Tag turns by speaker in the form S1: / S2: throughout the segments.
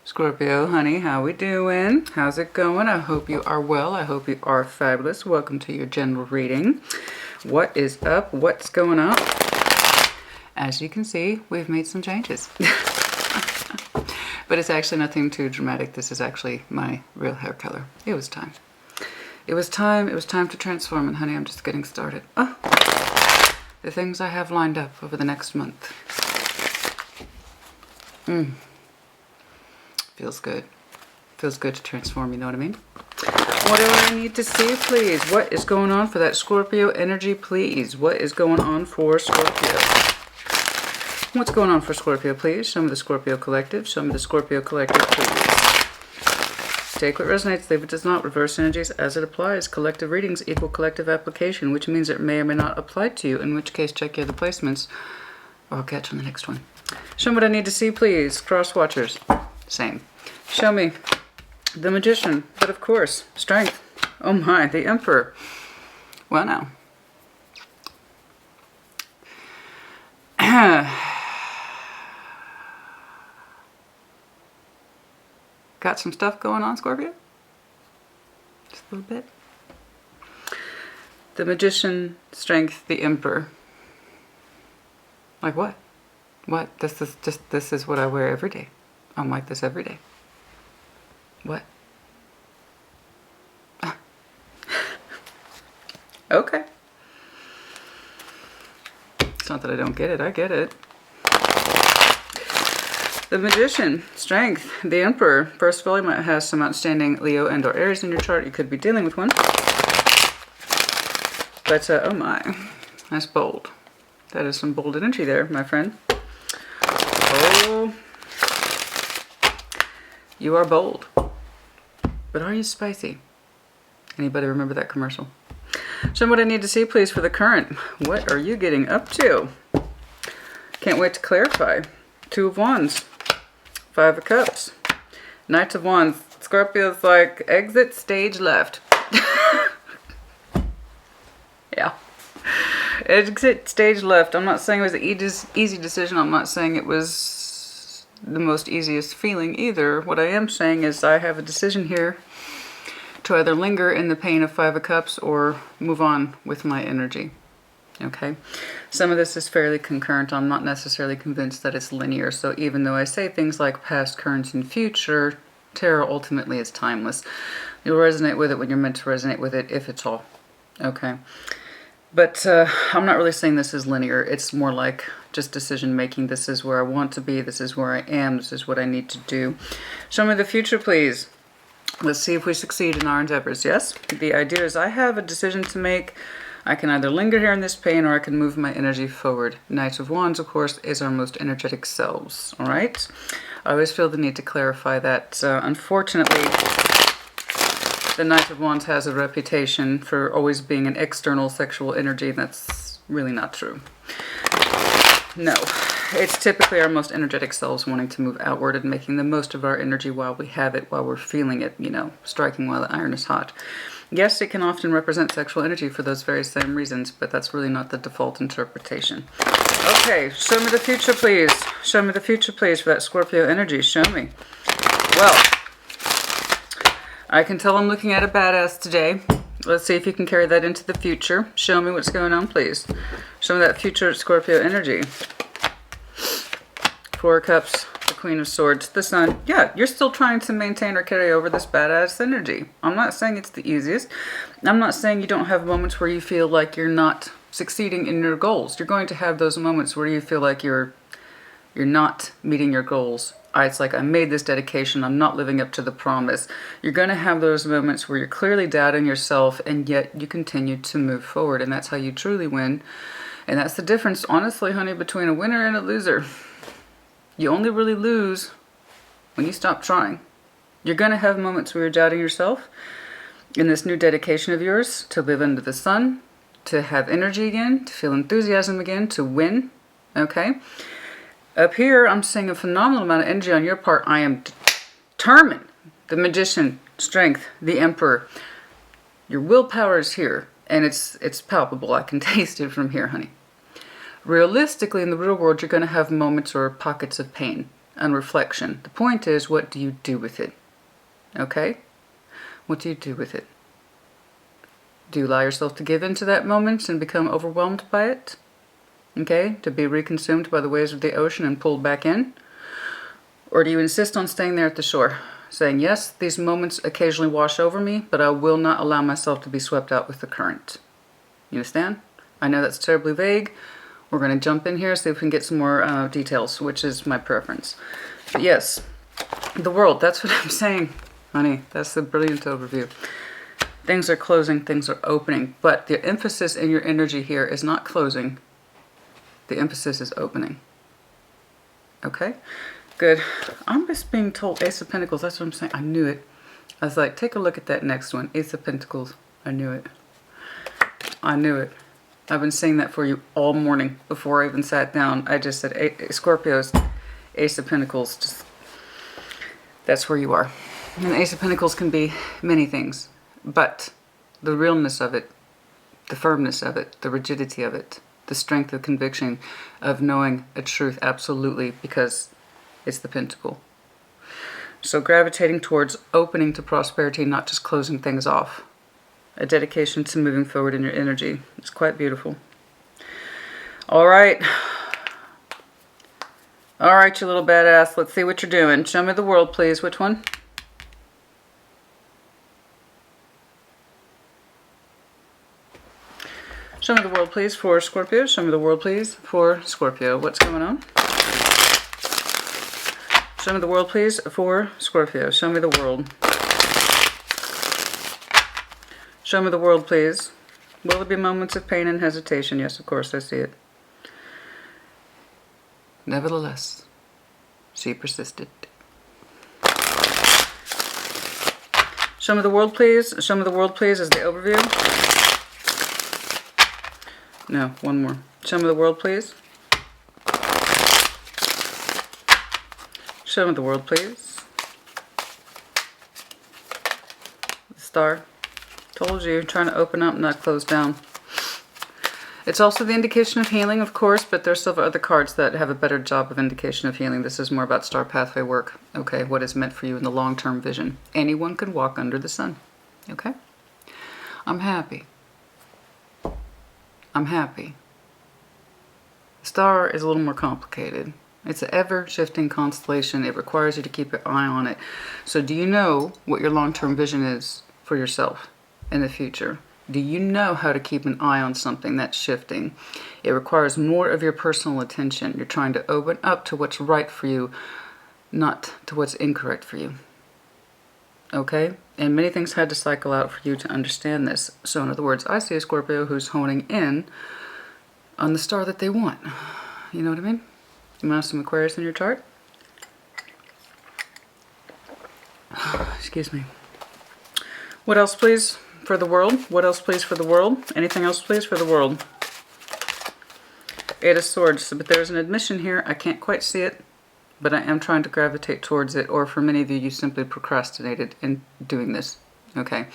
S1: Scorpio, honey, how we doing? How's it going? I hope you are well. I hope you are fabulous. Welcome to your general reading. What is up? What's going on? As you can see, we've made some changes. But it's actually nothing too dramatic. This is actually my real hair color. It was time. It was time to transform, and honey, I'm just getting started. Oh, the things I have lined up over the next month. Feels good. Feels good to transform, you know what I mean? What do I need to see, please? What is going on for that Scorpio energy, please? What is going on for Scorpio? What's going on for Scorpio, please? Show me the Scorpio Collective. Show me the Scorpio Collective, please. Take what resonates, leave what does not. Reverse energies as it applies. Collective readings equal collective application, which means it may or may not apply to you, in which case check your other placements, or I'll catch you on the next one. Show me what I need to see, please. Cross watchers. Same. Show me the Magician, but of course, Strength. Oh my, the Emperor. Well now. Got some stuff going on, Scorpio? Just a little bit. The Magician, Strength, the Emperor. Like what? What? This is what I wear every day. I'm like this every day. What? Okay. It's not that I don't get it. I get it. The Magician, Strength, the Emperor. First of all, you might have some outstanding Leo and or Aries in your chart. You could be dealing with one. But, oh my. That's bold. That is some bold energy there, my friend. Oh. You are bold. But are you spicy? Anybody remember that commercial? Show me what I need to see, please, for the current. What are you getting up to? Can't wait to clarify. Two of Wands. Five of Cups. Knight of Wands. Scorpio's like, exit stage left. Yeah. Exit stage left. I'm not saying it was an easy decision. I'm not saying it was the most easiest feeling either. What I am saying is I have a decision here to either linger in the pain of Five of Cups or move on with my energy. Okay? Some of this is fairly concurrent. I'm not necessarily convinced that it's linear. So even though I say things like past, current, and future, tarot ultimately is timeless. You'll resonate with it when you're meant to resonate with it, if it's all. Okay? But I'm not really saying this is linear. It's more like just decision making. This is where I want to be. This is where I am. This is what I need to do. Show me the future, please. Let's see if we succeed in our endeavors. Yes? The idea is I have a decision to make. I can either linger here in this pain or I can move my energy forward. Knight of Wands, of course, is our most energetic selves. All right? I always feel the need to clarify that. Unfortunately, the Knight of Wands has a reputation for always being an external sexual energy. That's really not true. No. It's typically our most energetic selves wanting to move outward and making the most of our energy while we have it, while we're feeling it, you know, striking while the iron is hot. Yes, it can often represent sexual energy for those very same reasons, but that's really not the default interpretation. Okay, show me the future, please. Show me the future, please, for that Scorpio energy. Show me. Well, I can tell I'm looking at a badass today. Let's see if you can carry that into the future. Show me what's going on, please. Show me that future Scorpio energy. Four of Cups, the Queen of Swords, the Sun. Yeah, you're still trying to maintain or carry over this badass energy. I'm not saying it's the easiest. I'm not saying you don't have moments where you feel like you're not succeeding in your goals. You're going to have those moments where you feel like you're not meeting your goals. It's like, I made this dedication, I'm not living up to the promise. You're going to have those moments where you're clearly doubting yourself, and yet you continue to move forward, and that's how you truly win. And that's the difference, honestly, honey, between a winner and a loser. You only really lose when you stop trying. You're going to have moments where you're doubting yourself in this new dedication of yours to live under the sun, to have energy again, to feel enthusiasm again, to win. Okay? Up here, I'm seeing a phenomenal amount of energy on your part. I am determined. The Magician, Strength, the Emperor. Your willpower is here, and it's palpable. I can taste it from here, honey. Realistically, in the real world, you're going to have moments or pockets of pain. and reflection. The point is, what do you do with it? Okay? What do you do with it? Do you allow yourself to give into that moment and become overwhelmed by it? Okay? To be reconsumed by the waves of the ocean and pulled back in? Or do you insist on staying there at the shore, saying, yes, these moments occasionally wash over me, but I will not allow myself to be swept out with the current. You understand? I know that's terribly vague. We're going to jump in here, see if we can get some more details, which is my preference. But yes, the world, that's what I'm saying, honey. That's the brilliant overview. Things are closing, things are opening, but the emphasis in your energy here is not closing. The emphasis is opening. Okay? Good. I'm just being told Ace of Pentacles, that's what I'm saying. I knew it. I was like, take a look at that next one. Ace of Pentacles. I knew it. I knew it. I've been saying that for you all morning before I even sat down. I just said, Scorpios, Ace of Pentacles, just, that's where you are. And the Ace of Pentacles can be many things, but the realness of it, the firmness of it, the rigidity of it, the strength of conviction of knowing a truth absolutely because it's the Pentacle. So gravitating towards opening to prosperity, not just closing things off. A dedication to moving forward in your energy. It's quite beautiful. All right. All right, you little badass. Let's see what you're doing. Show me the world, please. Which one? Show me the world, please, for Scorpio. Show me the world, please, for Scorpio. What's going on? Show me the world, please, for Scorpio. Show me the world. Show me the world, please. Will there be moments of pain and hesitation? Yes, of course, I see it. Nevertheless, she persisted. Show me the world, please. Show me the world, please, as the overview. No, one more. Show me the world, please. Show me the world, please. The star. Told you, trying to open up, not close down. It's also the indication of healing, of course, but there's several other cards that have a better job of indication of healing. This is more about star pathway work. Okay, what is meant for you in the long-term vision. Anyone can walk under the sun. Okay? I'm happy. I'm happy. Star is a little more complicated. It's an ever-shifting constellation. It requires you to keep your eye on it. So do you know what your long-term vision is for yourself in the future? Do you know how to keep an eye on something that's shifting? It requires more of your personal attention. You're trying to open up to what's right for you, not to what's incorrect for you. Okay? And many things had to cycle out for you to understand this. So in other words, I see a Scorpio who's honing in on the star that they want. You know what I mean? You might have some Aquarius in your chart. Excuse me. What else, please, for the world? What else, please, for the world? Anything else, please, for the world? Eight of Swords. But there's an admission here. I can't quite see it, but I am trying to gravitate towards it. Or for many of you, you simply procrastinated in doing this. Okay.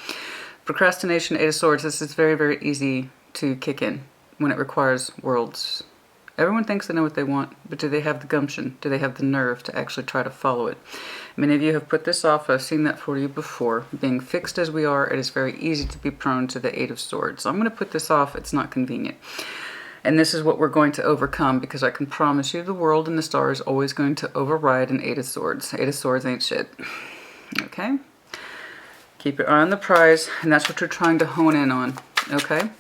S1: Procrastination, Eight of Swords. This is very, very easy to kick in when it requires worlds. Everyone thinks they know what they want, but do they have the gumption? Do they have the nerve to actually try to follow it? Many of you have put this off. I've seen that for you before. Being fixed as we are, it is very easy to be prone to the Eight of Swords. So I'm going to put this off. It's not convenient. And this is what we're going to overcome, because I can promise you the world and the star is always going to override an Eight of Swords. Eight of Swords ain't shit. Okay? Keep your eye on the prize, and that's what you're trying to hone in on. Okay?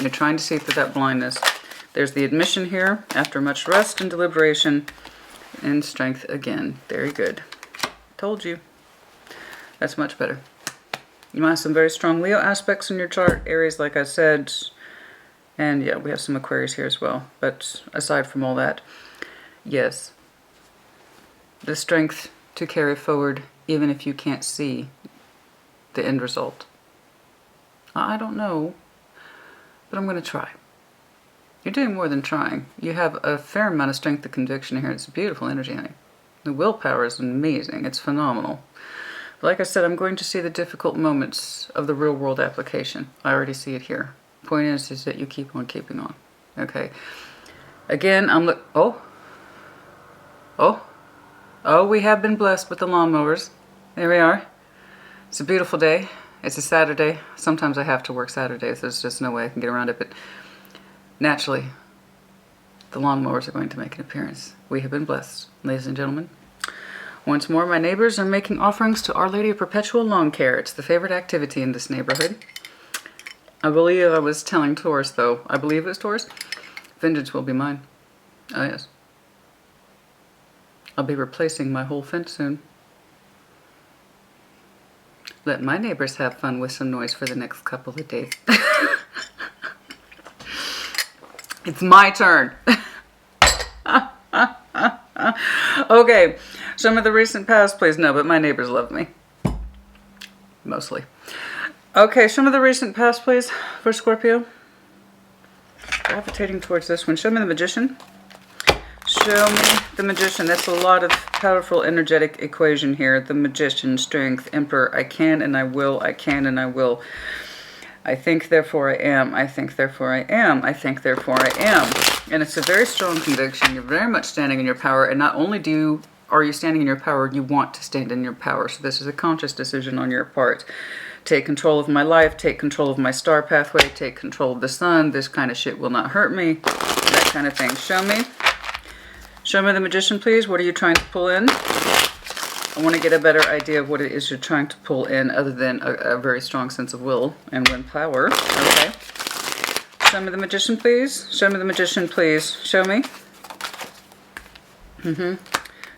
S1: You're trying to see through that blindness. There's the admission here, after much rest and deliberation, and strength again. Very good. Told you. That's much better. You might have some very strong Leo aspects in your chart. Aries, like I said. And yeah, we have some Aquarius here as well. But aside from all that, yes. The strength to carry forward, even if you can't see the end result. I don't know, but I'm going to try. You're doing more than trying. You have a fair amount of strength of conviction here. It's a beautiful energy, honey. The willpower is amazing. It's phenomenal. Like I said, I'm going to see the difficult moments of the real world application. I already see it here. Point is that you keep on keeping on. Okay. Again, I'm Oh, we have been blessed with the lawnmowers. There we are. It's a beautiful day. It's a Saturday. Sometimes I have to work Saturdays. There's just no way I can get around it. But naturally, the lawnmowers are going to make an appearance. We have been blessed, ladies and gentlemen. Once more, my neighbors are making offerings to Our Lady of Perpetual Lawn Care. It's the favorite activity in this neighborhood. I believe I was telling Taurus, though. I believe it was Taurus. Vengeance will be mine. Oh, yes. I'll be replacing my whole fence soon. Let my neighbors have fun with some noise for the next couple of days. It's my turn. Okay, some of the recent past, please. No, but my neighbors love me. Mostly. Okay, some of the recent past, please, for Scorpio. Gravitating towards this one. Show me the Magician. Show me the Magician. That's a lot of powerful energetic equation here. The Magician, Strength, Emperor. I can and I will. I can and I will. I think, therefore I am. I think, therefore I am. I think, therefore I am. And it's a very strong conviction. You're very much standing in your power. And not only are you standing in your power, you want to stand in your power. So this is a conscious decision on your part. Take control of my life. Take control of my star pathway. Take control of the sun. This kind of shit will not hurt me. That kind of thing. Show me. Show me the Magician, please. What are you trying to pull in? I want to get a better idea of what it is you're trying to pull in other than a very strong sense of will and willpower. Okay. Show me the Magician, please. Show me the Magician, please. Show me.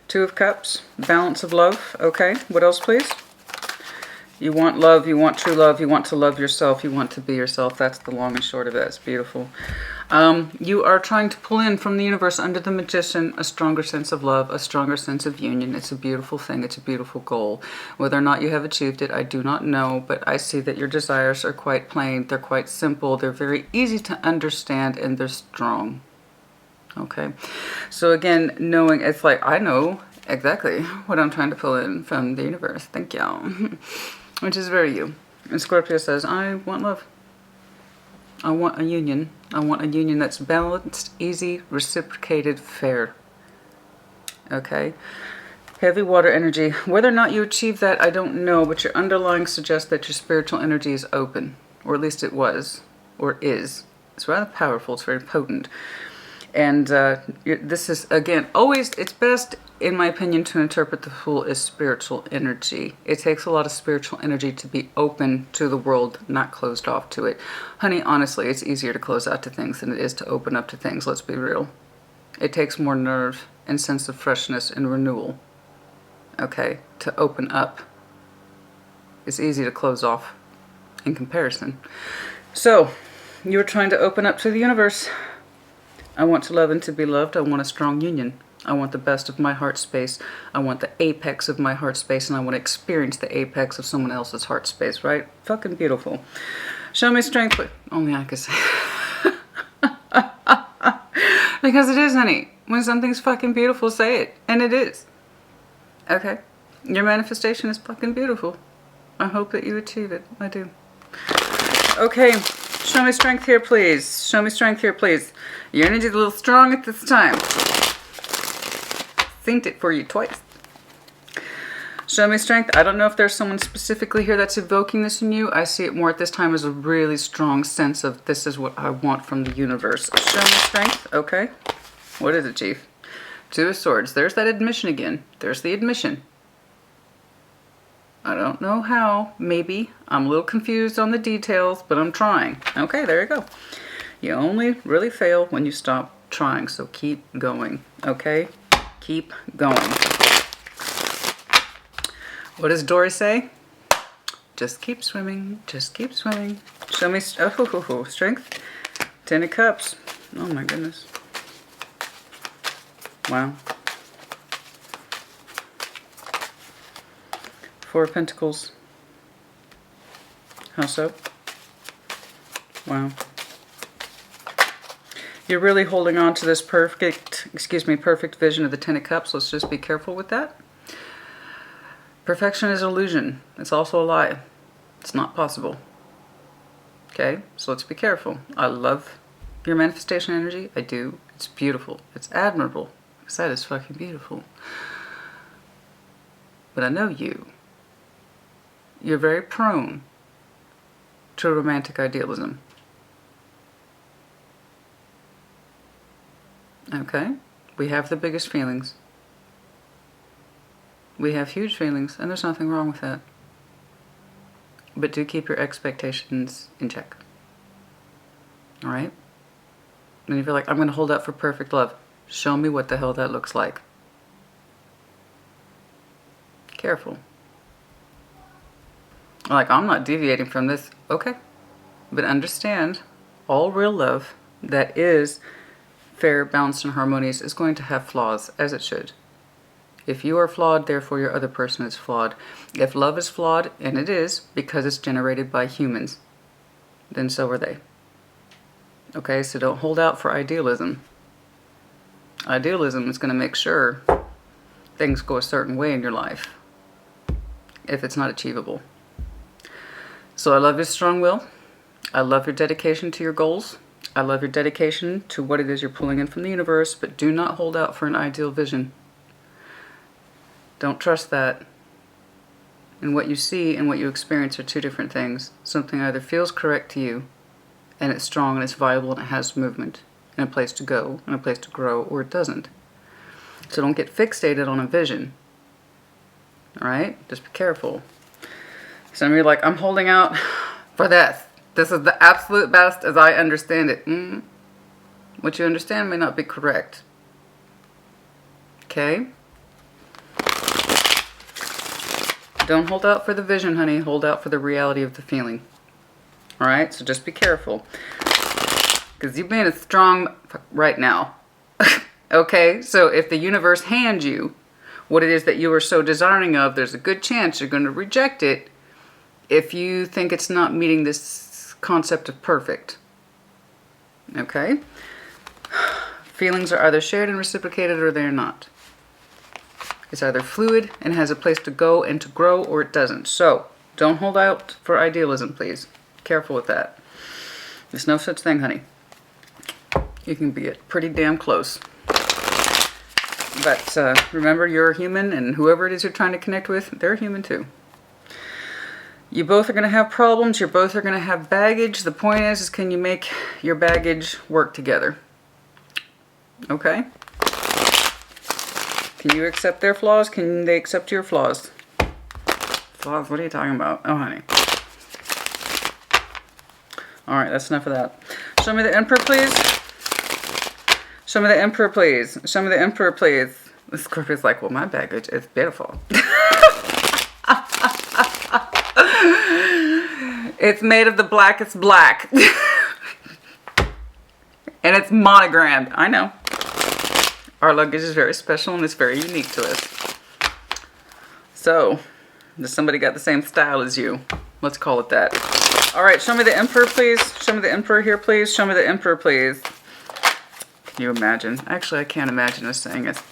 S1: Two of Cups. Balance of love. Okay. What else, please? You want love. You want true love. You want to love yourself. You want to be yourself. That's the long and short of it. It's beautiful. You are trying to pull in from the universe under the Magician a stronger sense of love, a stronger sense of union. It's a beautiful thing. It's a beautiful goal. Whether or not you have achieved it, I do not know, but I see that your desires are quite plain. They're quite simple. They're very easy to understand, and they're strong. Okay. So again, knowing, it's like, I know exactly what I'm trying to pull in from the universe. Thank y'all. Which is very you. And Scorpio says, I want love. I want a union. I want a union that's balanced, easy, reciprocated, fair. Okay? Heavy water energy. Whether or not you achieve that, I don't know, but your underlying suggests that your spiritual energy is open. Or at least it was. Or is. It's rather powerful. It's very potent. And this is, again, always, it's best, in my opinion, to interpret the Fool as spiritual energy. It takes a lot of spiritual energy to be open to the world, not closed off to it. Honey, honestly, it's easier to close out to things than it is to open up to things, let's be real. It takes more nerve and sense of freshness and renewal, okay, to open up. It's easy to close off in comparison. So, you're trying to open up to the universe. I want to love and to be loved. I want a strong union. I want the best of my heart space. I want the apex of my heart space, and I want to experience the apex of someone else's heart space, right? Fucking beautiful. Show me strength. Only I could say. Because it is, honey. When something's fucking beautiful, say it. And it is. Okay? Your manifestation is fucking beautiful. I hope that you achieve it. I do. Okay. Show me strength here, please. Show me strength here, please. Your energy's a little strong at this time. Synced it for you twice. Show me strength. I don't know if there's someone specifically here that's evoking this in you. I see it more at this time as a really strong sense of this is what I want from the universe. Show me strength. Okay. What is it, Chief? Two of Swords. There's that admission again. There's the admission. I don't know how. Maybe. I'm a little confused on the details, but I'm trying. Okay, there you go. You only really fail when you stop trying, so keep going. Okay? Keep going. What does Dory say? Just keep swimming. Just keep swimming. Show me strength. 10 of Cups. Oh my goodness. Wow. 4 of Pentacles. How so? Wow. You're really holding on to this perfect vision of the 10 of Cups. Let's just be careful with that. Perfection is an illusion. It's also a lie. It's not possible. Okay? So let's be careful. I love your manifestation energy. I do. It's beautiful. It's admirable. Because that is fucking beautiful. but I know you. You're very prone to romantic idealism. Okay? We have the biggest feelings. We have huge feelings, and there's nothing wrong with that. But do keep your expectations in check. Alright? And if you're like, I'm going to hold out for perfect love, show me what the hell that looks like. Careful. Like, I'm not deviating from this. Okay. But understand, all real love that is fair, balanced, and harmonious is going to have flaws, as it should. If you are flawed, therefore your other person is flawed. If love is flawed, and it is, because it's generated by humans, then so are they. Okay, so don't hold out for idealism. Idealism is going to make sure things go a certain way in your life if it's not achievable. So I love your strong will. I love your dedication to your goals. I love your dedication to what it is you're pulling in from the universe, but do not hold out for an ideal vision. Don't trust that. And what you see and what you experience are two different things. Something either feels correct to you, and it's strong and it's viable and it has movement, and a place to go, and a place to grow, or it doesn't. So don't get fixated on a vision. Alright? Just be careful. Some of you are like, I'm holding out for this. This is the absolute best as I understand it. What you understand may not be correct. Okay? Don't hold out for the vision, honey. Hold out for the reality of the feeling. Alright? So just be careful. Because you're being a strong right now. Okay? So if the universe hands you what it is that you are so desiring of, there's a good chance you're going to reject it if you think it's not meeting this concept of perfect. Okay? Feelings are either shared and reciprocated or they're not. It's either fluid and has a place to go and to grow, or it doesn't. So, don't hold out for idealism, please. Careful with that. There's no such thing, honey. You can be pretty damn close. But remember, you're human, and whoever it is you're trying to connect with, they're human too. You both are going to have problems. You both are going to have baggage. The point is can you make your baggage work together? Okay? Can you accept their flaws? Can they accept your flaws? Flaws? What are you talking about? Oh, honey. Alright, that's enough of that. Show me the Emperor, please. Show me the Emperor, please. Show me the Emperor, please. The Scorpio's like, well, my baggage is beautiful. It's made of the blackest black. And it's monogrammed. I know. Our luggage is very special and it's very unique to us. So, does somebody got the same style as you? Let's call it that. Alright, show me the Emperor, please. Show me the Emperor here, please. Show me the Emperor, please. Can you imagine? Actually, I can't imagine us saying it.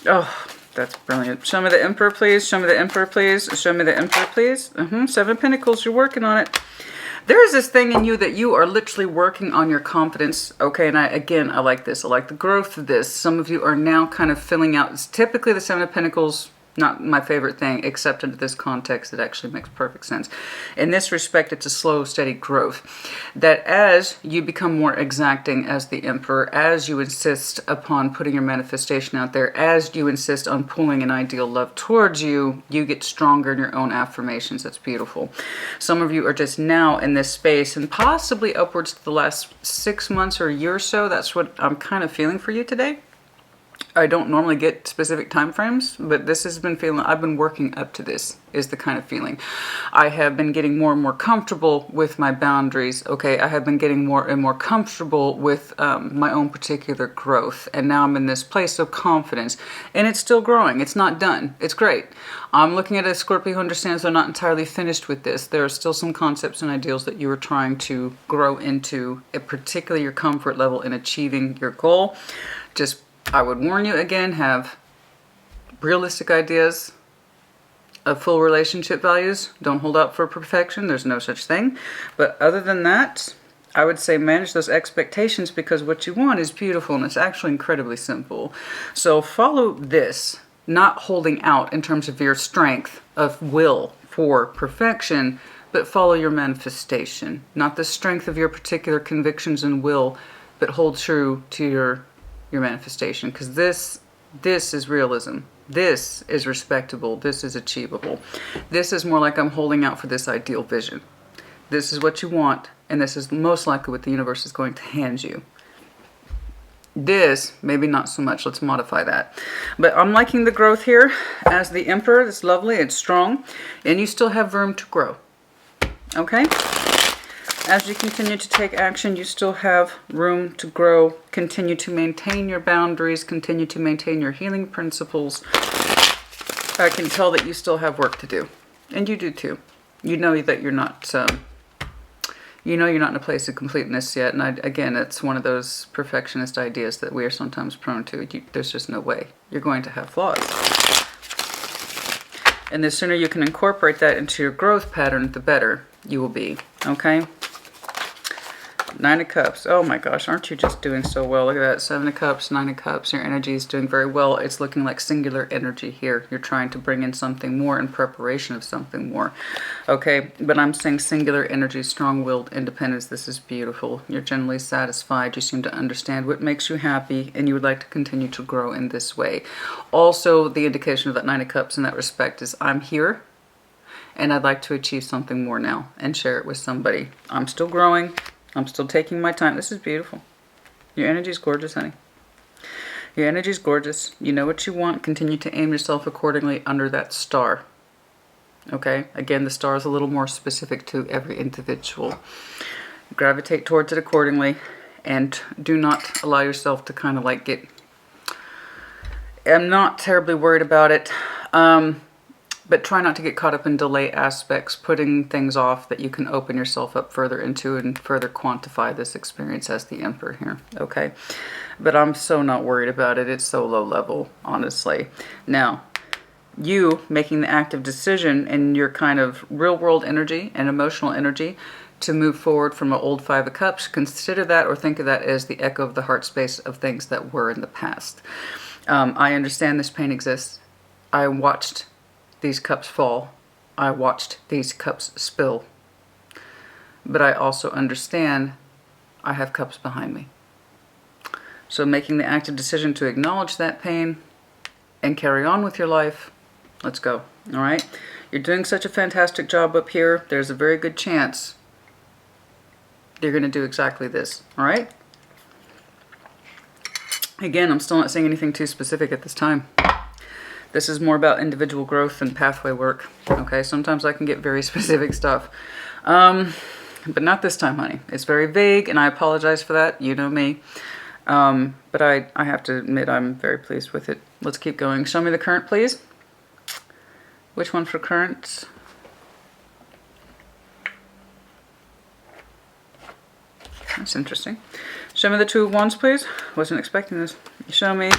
S1: Oh, that's brilliant. Show me the Emperor, please. Show me the Emperor, please. Show me the Emperor, please. 7 of Pentacles. You're working on it. There is this thing in you that you are literally working on your confidence. Okay, and I like this. I like the growth of this. Some of you are now kind of filling out. It's typically the 7 of Pentacles, not my favorite thing, except in this context, it actually makes perfect sense. In this respect, it's a slow, steady growth. That as you become more exacting as the Emperor, as you insist upon putting your manifestation out there, as you insist on pulling an ideal love towards you, you get stronger in your own affirmations. That's beautiful. Some of you are just now in this space, and possibly upwards to the last 6 months or a year or so. That's what I'm kind of feeling for you today. I don't normally get specific time frames, but this has been feeling, I've been working up to this, is the kind of feeling. I have been getting more and more comfortable with my boundaries, okay? I have been getting more and more comfortable with my own particular growth, and now I'm in this place of confidence, and it's still growing. It's not done. It's great. I'm looking at a Scorpio who understands they're not entirely finished with this. There are still some concepts and ideals that you are trying to grow into, particularly your comfort level in achieving your goal. Just I would warn you again, have realistic ideas of full relationship values. Don't hold out for perfection. There's no such thing. But other than that, I would say manage those expectations, because what you want is beautiful and it's actually incredibly simple. So follow this. not holding out in terms of your strength of will for perfection, but follow your manifestation. Not the strength of your particular convictions and will, but hold true to your manifestation. Because this is realism. This is respectable. This is achievable. This is more like I'm holding out for this ideal vision. This is what you want, and this is most likely what the universe is going to hand you. This, maybe not so much. Let's modify that. But I'm liking the growth here as the Emperor. It's lovely. It's strong. And you still have room to grow. Okay? As you continue to take action, you still have room to grow. Continue to maintain your boundaries. Continue to maintain your healing principles. I can tell that you still have work to do. And you do too. You know that you're not... you know you're not in a place of completeness yet, and again, it's one of those perfectionist ideas that we are sometimes prone to. There's just no way. You're going to have flaws. And the sooner you can incorporate that into your growth pattern, the better you will be, okay? Nine of Cups. Oh my gosh, aren't you just doing so well? Look at that. Seven of Cups, Nine of Cups. Your energy is doing very well. It's looking like singular energy here. You're trying to bring in something more in preparation of something more. Okay, but I'm saying singular energy, strong-willed independence. This is beautiful. You're generally satisfied. You seem to understand what makes you happy, and you would like to continue to grow in this way. Also, the indication of that Nine of Cups in that respect is I'm here, and I'd like to achieve something more now and share it with somebody. I'm still growing. I'm still taking my time. This is beautiful. Your energy is gorgeous, honey. Your energy is gorgeous. You know what you want. Continue to aim yourself accordingly under that star. Okay? Again, the star is a little more specific to every individual. Gravitate towards it accordingly. And do not allow yourself to kind of like get... I'm not terribly worried about it. But try not to get caught up in delay aspects, putting things off that you can open yourself up further into and further quantify this experience as the Emperor here, okay? But I'm so not worried about it. It's so low level, honestly. Now, you making the active decision in your kind of real world energy and emotional energy to move forward from an old Five of Cups, consider that or think of that as the echo of the heart space of things that were in the past. I understand this pain exists. I watched these cups fall. I watched these cups spill. But I also understand I have cups behind me. So making the active decision to acknowledge that pain and carry on with your life, let's go. All right? You're doing such a fantastic job up here. There's a very good chance you're going to do exactly this. All right? Again, I'm still not saying anything too specific at this time. This is more about individual growth and pathway work. Okay, sometimes I can get very specific stuff. But not this time, honey. It's very vague, and I apologize for that. You know me. But I have to admit I'm very pleased with it. Let's keep going. Show me the current, please. Which one for current? That's interesting. Show me the Two of Wands, please. Wasn't expecting this. Show me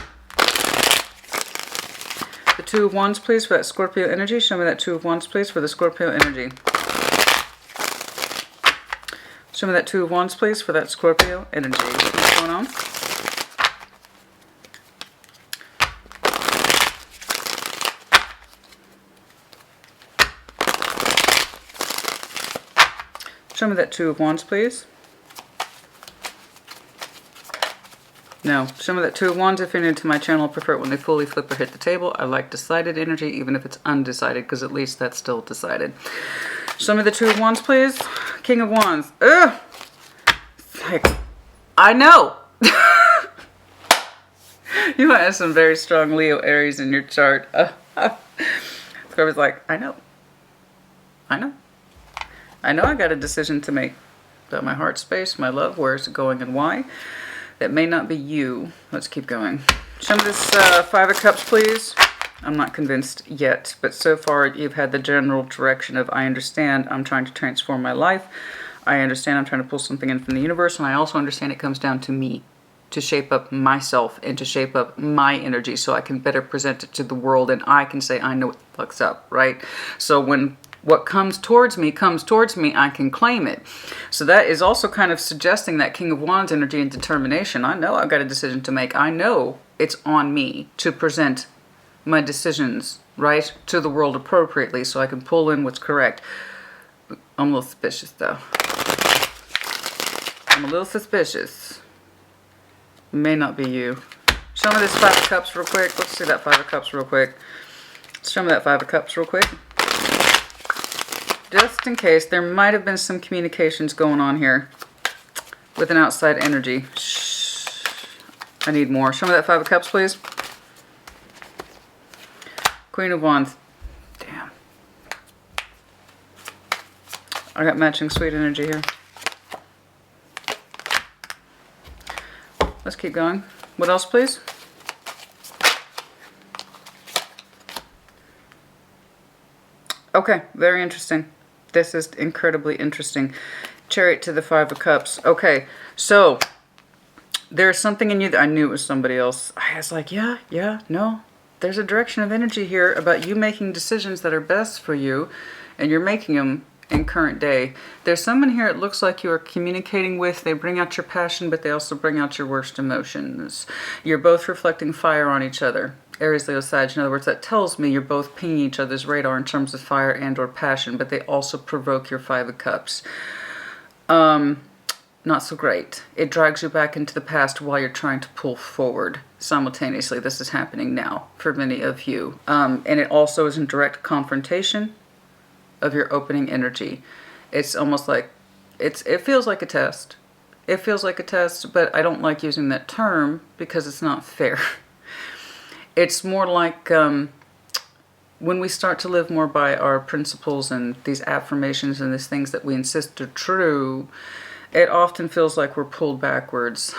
S1: the Two of Wands, please, for that Scorpio energy. Show me that Two of Wands, please, for the Scorpio energy. Show me that Two of Wands, please, for that Scorpio energy. What's going on? Show me that Two of Wands, please. No. Show me that Two of Wands. If you're new to my channel, I prefer it when they fully flip or hit the table. I like decided energy, even if it's undecided, because at least that's still decided. Show me the Two of Wands, please. King of Wands. Ugh! Like, I know! You might have some very strong Leo Aries in your chart. Scorpio's like, I know. I know. I know I got a decision to make about my heart space, my love, where is it going and why. That may not be you. Let's keep going. Show me this Five of Cups, please. I'm not convinced yet, but so far you've had the general direction of I understand I'm trying to transform my life. I understand I'm trying to pull something in from the universe, and I also understand it comes down to me to shape up myself and to shape up my energy so I can better present it to the world and I can say I know what the fuck's up, right? So when what comes towards me, I can claim it. So that is also kind of suggesting that King of Wands energy and determination. I know I've got a decision to make. I know it's on me to present my decisions, right, to the world appropriately so I can pull in what's correct. I'm a little suspicious, though. I'm a little suspicious. May not be you. Show me this 5 of Cups real quick. Let's see that 5 of Cups real quick. Show me that 5 of Cups real quick. Just in case, there might have been some communications going on here with an outside energy. Shh. I need more. Show me that 5 of Cups, please. Queen of Wands. Damn. I got matching sweet energy here. Let's keep going. What else, please? Okay, very interesting. This is incredibly interesting. Chariot to the 5 of Cups. Okay, so there's something in you that I knew it was somebody else. I was like, yeah, no. There's a direction of energy here about you making decisions that are best for you, and you're making them in current day. There's someone here it looks like you are communicating with. They bring out your passion, but they also bring out your worst emotions. You're both reflecting fire on each other. Aries, Leo, Sag. In other words, that tells me you're both pinging each other's radar in terms of fire and or passion, but they also provoke your 5 of Cups. Not so great. It drags you back into the past while you're trying to pull forward. Simultaneously, this is happening now for many of you. And it also is in direct confrontation of your opening energy. It's almost like, it feels like a test. It feels like a test, but I don't like using that term because it's not fair. It's more like when we start to live more by our principles and these affirmations and these things that we insist are true, it often feels like we're pulled backwards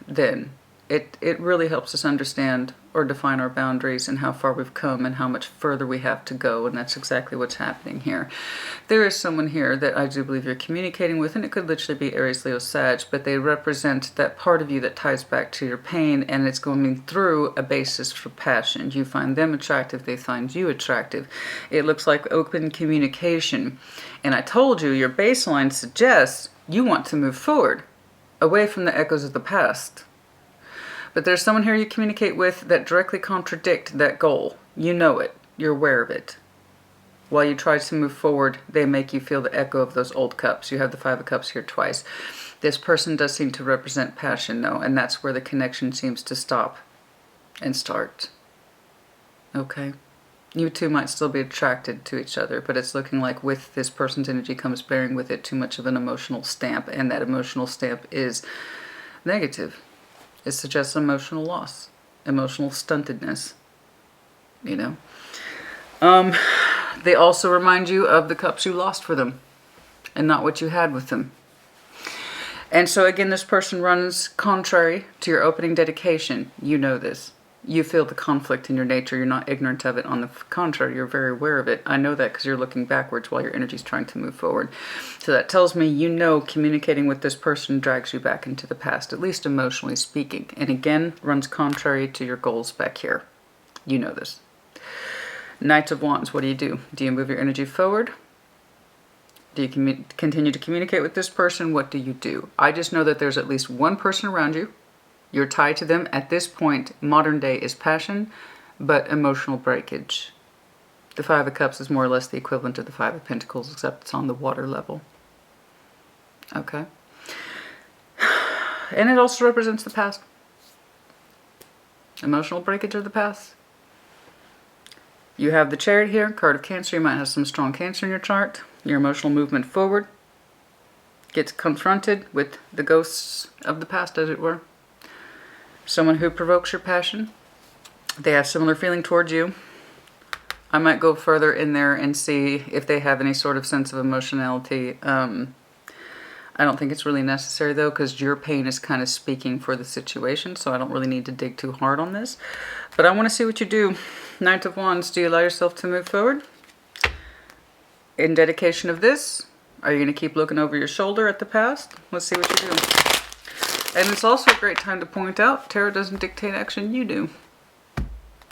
S1: then. It really helps us understand or define our boundaries and how far we've come and how much further we have to go, and that's exactly what's happening here. There is someone here that I do believe you're communicating with, and it could literally be Aries, Leo, Sag, but they represent that part of you that ties back to your pain, and it's going through a basis for passion. You find them attractive, they find you attractive. It looks like open communication, and I told you your baseline suggests you want to move forward, away from the echoes of the past. But there's someone here you communicate with that directly contradict that goal. You know it. You're aware of it. While you try to move forward, they make you feel the echo of those old cups. You have the 5 of Cups here twice. This person does seem to represent passion, though, and that's where the connection seems to stop and start. Okay? You two might still be attracted to each other, but it's looking like with this person's energy comes bearing with it too much of an emotional stamp, and that emotional stamp is negative. It suggests emotional loss, emotional stuntedness, you know. They also remind you of the cups you lost for them and not what you had with them. And so again, this person runs contrary to your opening dedication. You know this. You feel the conflict in your nature. You're not ignorant of it. On the contrary, you're very aware of it. I know that because you're looking backwards while your energy is trying to move forward. So that tells me you know communicating with this person drags you back into the past, at least emotionally speaking. And again, runs contrary to your goals back here. You know this. Knight of Wands, what do? Do you move your energy forward? Do you continue to communicate with this person? What do? I just know that there's at least one person around you. You're tied to them. At this point, modern day is passion, but emotional breakage. The 5 of Cups is more or less the equivalent of the 5 of Pentacles, except it's on the water level. Okay. And it also represents the past. Emotional breakage of the past. You have the Chariot here, card of Cancer. You might have some strong Cancer in your chart. Your emotional movement forward gets confronted with the ghosts of the past, as it were. Someone who provokes your passion. They have similar feeling towards you. I might go further in there and see if they have any sort of sense of emotionality. I don't think it's really necessary, though, because your pain is kind of speaking for the situation, so I don't really need to dig too hard on this. But I want to see what you do. Knight of Wands, do you allow yourself to move forward? In dedication of this, are you going to keep looking over your shoulder at the past? Let's see what you do. And it's also a great time to point out, tarot doesn't dictate action, you do.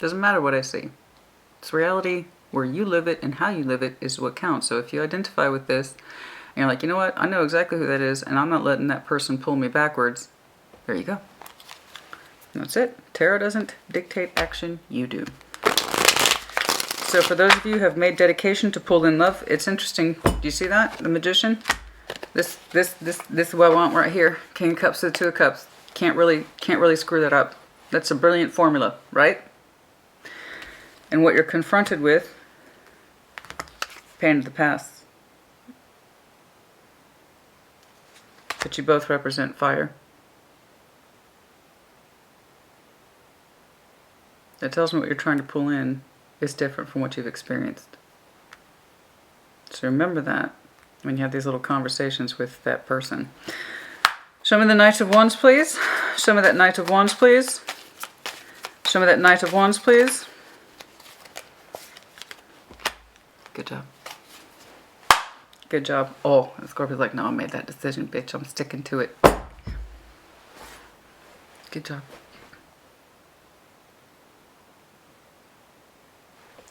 S1: Doesn't matter what I see. It's reality, where you live it and how you live it is what counts. So if you identify with this, and you're like, you know what, I know exactly who that is, and I'm not letting that person pull me backwards, there you go. And that's it. Tarot doesn't dictate action, you do. So for those of you who have made dedication to pull in love, it's interesting. Do you see that? The Magician? This is what I want right here. King of Cups to the Two of Cups. Can't really screw that up. That's a brilliant formula, right? And what you're confronted with, pain of the past. But you both represent fire. That tells me what you're trying to pull in is different from what you've experienced. So remember that when you have these little conversations with that person. Show me the Knight of Wands, please. Show me that Knight of Wands, please. Show me that Knight of Wands, please. Good job. Good job. Oh, the Scorpio's like, no, I made that decision, bitch. I'm sticking to it. Good job.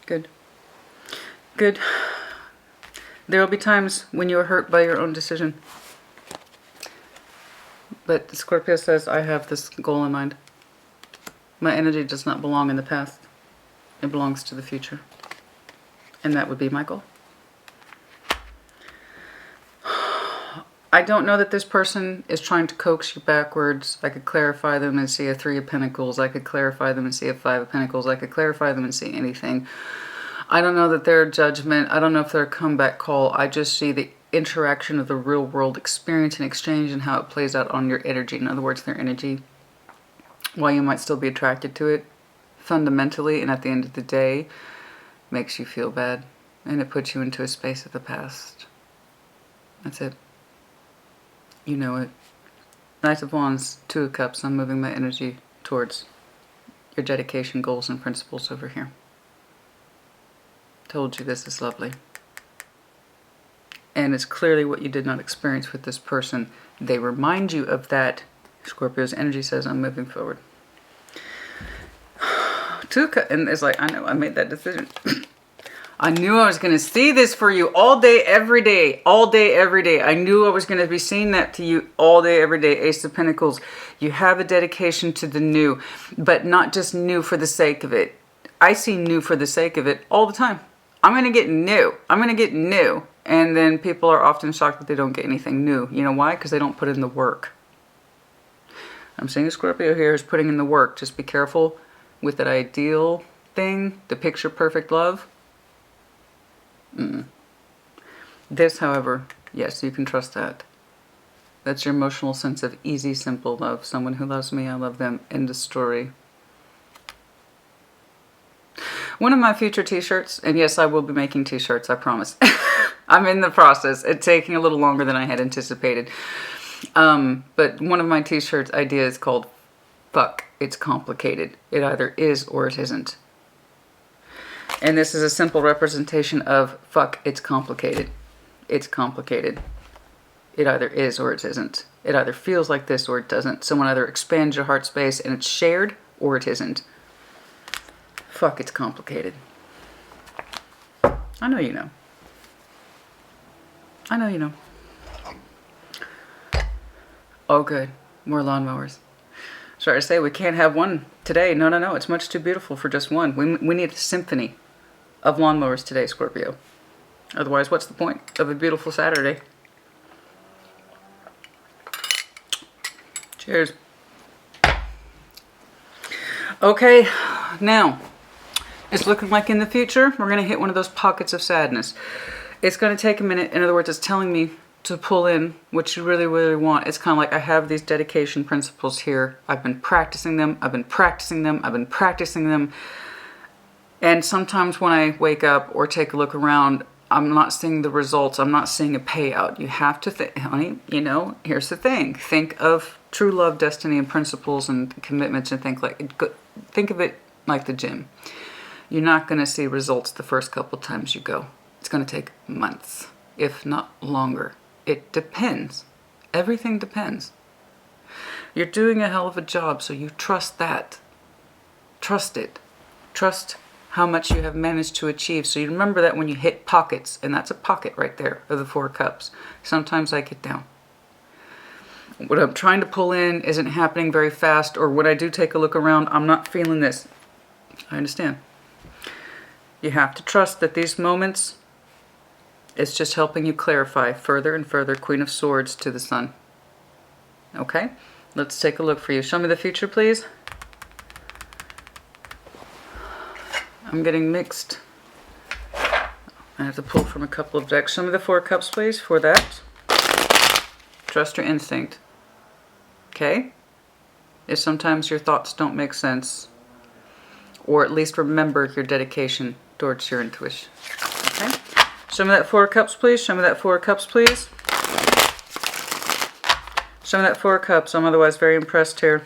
S1: Good. Good. There will be times when you are hurt by your own decision. But Scorpio says, I have this goal in mind. My energy does not belong in the past. It belongs to the future. And that would be my goal. I don't know that this person is trying to coax you backwards. I could clarify them and see a Three of Pentacles. I could clarify them and see a Five of Pentacles. I could clarify them and see anything. I don't know that they're a judgment. I don't know if they're a comeback call. I just see the interaction of the real world experience and exchange and how it plays out on your energy. In other words, their energy, while you might still be attracted to it, fundamentally and at the end of the day, makes you feel bad. And it puts you into a space of the past. That's it. You know it. Knight of Wands, Two of Cups. I'm moving my energy towards your dedication, goals, and principles over here. Told you this is lovely. And it's clearly what you did not experience with this person. They remind you of that. Scorpio's energy says, I'm moving forward. Two of Cups, and it's like, I know, I made that decision. I knew I was going to see this for you all day, every day. All day, every day. I knew I was going to be seeing that to you all day, every day. Ace of Pentacles. You have a dedication to the new, but not just new for the sake of it. I see new for the sake of it all the time. I'm going to get new. I'm going to get new. And then people are often shocked that they don't get anything new. You know why? Because they don't put in the work. I'm seeing a Scorpio here is putting in the work. Just be careful with that ideal thing, the picture perfect love. This, however, yes, you can trust that. That's your emotional sense of easy, simple love. Someone who loves me, I love them. End of story. One of my future t-shirts, and yes, I will be making t-shirts, I promise. I'm in the process. It's taking a little longer than I had anticipated. But one of my t-shirt ideas is called Fuck, It's Complicated. It either is or it isn't. And this is a simple representation of fuck, it's complicated. It's complicated. It either is or it isn't. It either feels like this or it doesn't. Someone either expands your heart space and it's shared or it isn't. Fuck, it's complicated. I know you know. I know you know. Oh good, more lawnmowers. Sorry to say we can't have one today. No, no, no, it's much too beautiful for just one. We need a symphony of lawnmowers today, Scorpio. Otherwise, what's the point of a beautiful Saturday? Cheers. Okay, now, it's looking like in the future, we're going to hit one of those pockets of sadness. It's going to take a minute. In other words, it's telling me to pull in what you really, really want. It's kind of like I have these dedication principles here. I've been practicing them. I've been practicing them. I've been practicing them. And sometimes when I wake up or take a look around, I'm not seeing the results. I'm not seeing a payout. You have to think, honey, you know, here's the thing. Think of true love, destiny, and principles and commitments and think of it like the gym. You're not going to see results the first couple times you go. It's going to take months, if not longer. It depends. Everything depends. You're doing a hell of a job, so you trust that. Trust it. Trust how much you have managed to achieve. So you remember that when you hit pockets, and that's a pocket right there of the Four of Cups. Sometimes I get down. What I'm trying to pull in isn't happening very fast, or when I do take a look around, I'm not feeling this. I understand. You have to trust that these moments, it's just helping you clarify further and further. Queen of Swords to the Sun. Okay, let's take a look for you. Show me the future, please. I'm getting mixed. I have to pull from a couple of decks. Show me the Four of Cups, please, for that. Trust your instinct. Okay? If sometimes your thoughts don't make sense, or at least remember your dedication towards your intuition. Okay? Show me that Four of Cups, please. Show me that Four of Cups, please. Show me that Four of Cups. I'm otherwise very impressed here.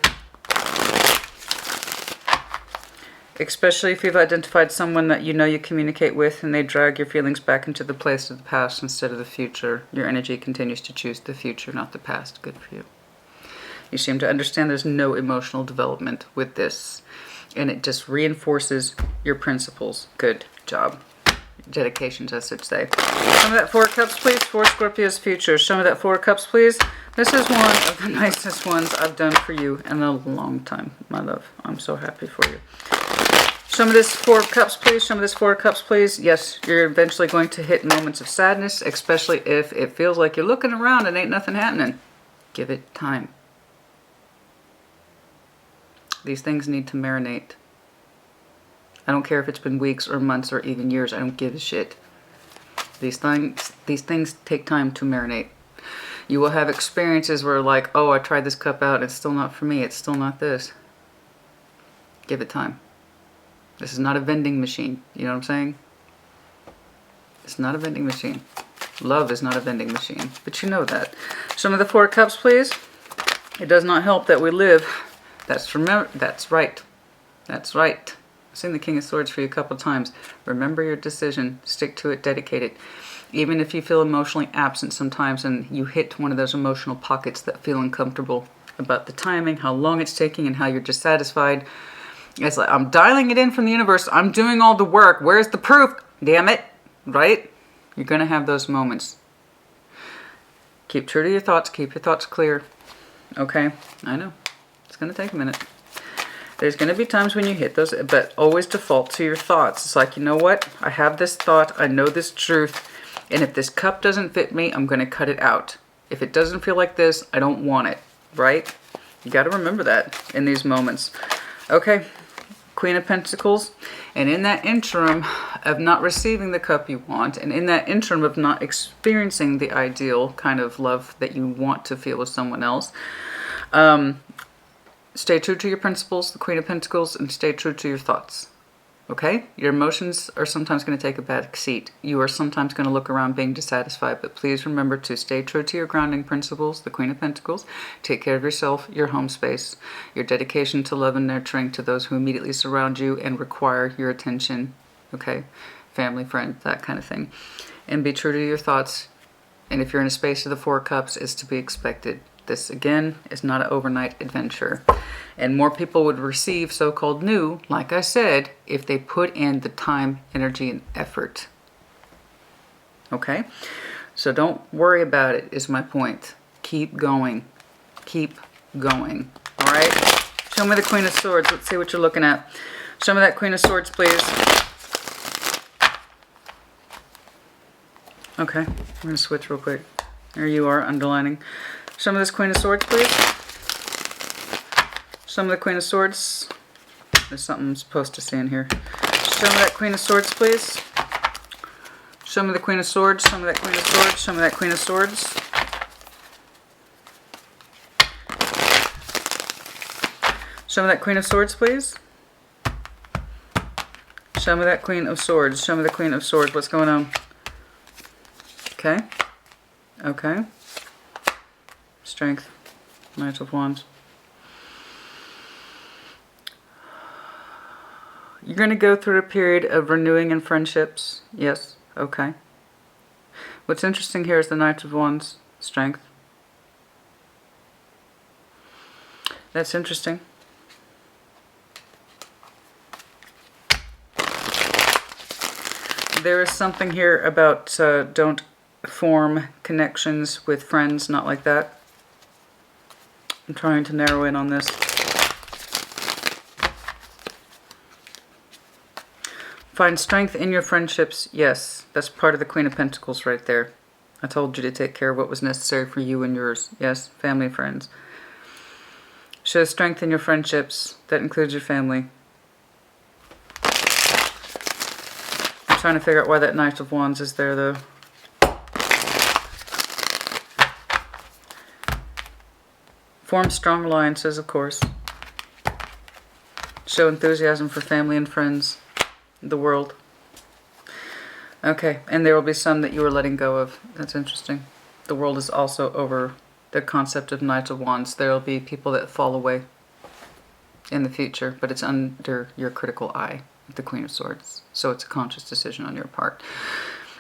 S1: Especially if you've identified someone that you know you communicate with and they drag your feelings back into the place of the past instead of the future. Your energy continues to choose the future, not the past. Good for you. You seem to understand there's no emotional development with this. And it just reinforces your principles. Good job. Dedications, I should say. Show me that Four of Cups, please, for Scorpio's future. Show me that Four of Cups, please. This is one of the nicest ones I've done for you in a long time, my love. I'm so happy for you. Show me this Four of Cups, please. Show me this Four of Cups, please. Yes, you're eventually going to hit moments of sadness, especially if it feels like you're looking around and ain't nothing happening. Give it time. These things need to marinate. I don't care if it's been weeks or months or even years. I don't give a shit. These things take time to marinate. You will have experiences where like, oh, I tried this cup out. It's still not for me. It's still not this. Give it time. This is not a vending machine. You know what I'm saying? It's not a vending machine. Love is not a vending machine. But you know that. Show me the Four of Cups, please. It does not help that we live. That's right. That's right. I've seen the King of Swords for you a couple of times. Remember your decision. Stick to it. Dedicate it. Even if you feel emotionally absent sometimes and you hit one of those emotional pockets that feel uncomfortable about the timing, how long it's taking, and how you're dissatisfied. It's like, I'm dialing it in from the universe. I'm doing all the work. Where's the proof? Damn it. Right? You're going to have those moments. Keep true to your thoughts. Keep your thoughts clear. Okay? I know. It's going to take a minute. There's going to be times when you hit those, but always default to your thoughts. It's like, you know what? I have this thought. I know this truth. And if this cup doesn't fit me, I'm going to cut it out. If it doesn't feel like this, I don't want it. Right? You got to remember that in these moments. Okay. Queen of Pentacles, and in that interim of not receiving the cup you want, and in that interim of not experiencing the ideal kind of love that you want to feel with someone else, stay true to your principles, the Queen of Pentacles, and stay true to your thoughts. Okay? Your emotions are sometimes going to take a back seat. You are sometimes going to look around being dissatisfied, but please remember to stay true to your grounding principles, the Queen of Pentacles. Take care of yourself, your home space, your dedication to love and nurturing to those who immediately surround you and require your attention. Okay? Family, friend, that kind of thing. And be true to your thoughts. And if you're in a space of the Four Cups, it's to be expected. This, again, is not an overnight adventure. And more people would receive so-called new, like I said, if they put in the time, energy, and effort. Okay? So don't worry about it, is my point. Keep going. Keep going. All right? Show me the Queen of Swords. Let's see what you're looking at. Show me that Queen of Swords, please. Okay. I'm going to switch real quick. There you are, underlining. Show me this Queen of Swords, please. Show me the Queen of Swords. There's something I'm supposed to see in here. Show me that Queen of Swords, please. Show me the Queen of Swords. Show me that Queen of Swords. Show me that Queen of Swords. Show me that Queen of Swords, please. Show me that Queen of Swords. Show me the Queen of Swords. What's going on? Okay. Okay. Strength. Knight of Wands. You're going to go through a period of renewing in friendships. Yes. Okay. What's interesting here is the Knight of Wands. Strength. That's interesting. There is something here about don't form connections with friends, not like that. I'm trying to narrow in on this. Find strength in your friendships. Yes, that's part of the Queen of Pentacles right there. I told you to take care of what was necessary for you and yours. Yes, family and friends. Show strength in your friendships. That includes your family. I'm trying to figure out why that Knight of Wands is there, though. Form strong alliances, of course. Show enthusiasm for family and friends. The world. Okay, and there will be some that you are letting go of. That's interesting. The world is also over the concept of Knight of Wands. There will be people that fall away in the future, but it's under your critical eye, the Queen of Swords. So it's a conscious decision on your part.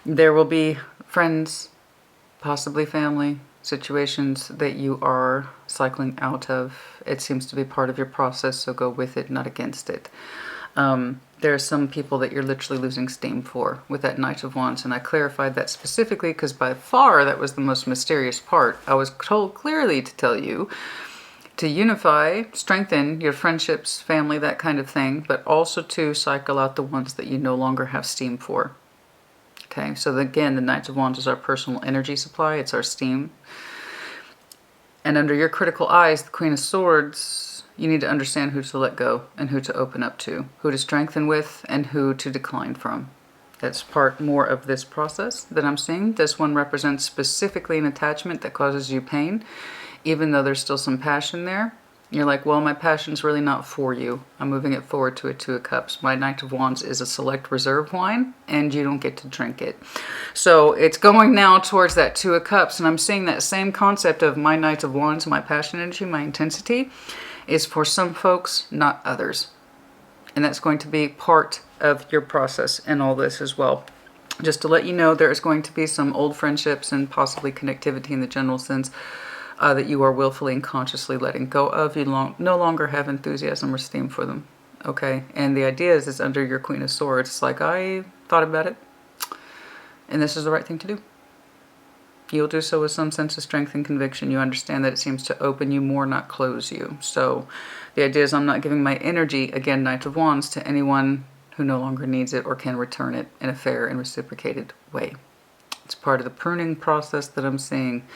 S1: There will be friends, possibly family, situations that you are cycling out of. It seems to be part of your process, so go with it, not against it. There are some people that you're literally losing steam for with that Knight of Wands, and I clarified that specifically because by far that was the most mysterious part. I was told clearly to tell you to unify, strengthen your friendships, family, that kind of thing, but also to cycle out the ones that you no longer have steam for. Okay, so again, the Knight of Wands is our personal energy supply, it's our steam. And under your critical eyes, the Queen of Swords, you need to understand who to let go and who to open up to, who to strengthen with and who to decline from. That's part more of this process that I'm seeing. This one represents specifically an attachment that causes you pain, even though there's still some passion there. You're like, well, my passion's really not for you. I'm moving it forward to a Two of Cups. My Knight of Wands is a select reserve wine, and you don't get to drink it. So it's going now towards that Two of Cups, and I'm seeing that same concept of my Knight of Wands, my passion energy, my intensity, is for some folks, not others. And that's going to be part of your process in all this as well. Just to let you know, there is going to be some old friendships and possibly connectivity in the general sense that you are willfully and consciously letting go of. You no longer have enthusiasm or steam for them. Okay? And the idea is it's under your Queen of Swords. It's like, I thought about it, and this is the right thing to do. You'll do so with some sense of strength and conviction. You understand that it seems to open you more, not close you. So the idea is I'm not giving my energy, again, Knight of Wands, to anyone who no longer needs it or can return it in a fair and reciprocated way. It's part of the pruning process that I'm seeing.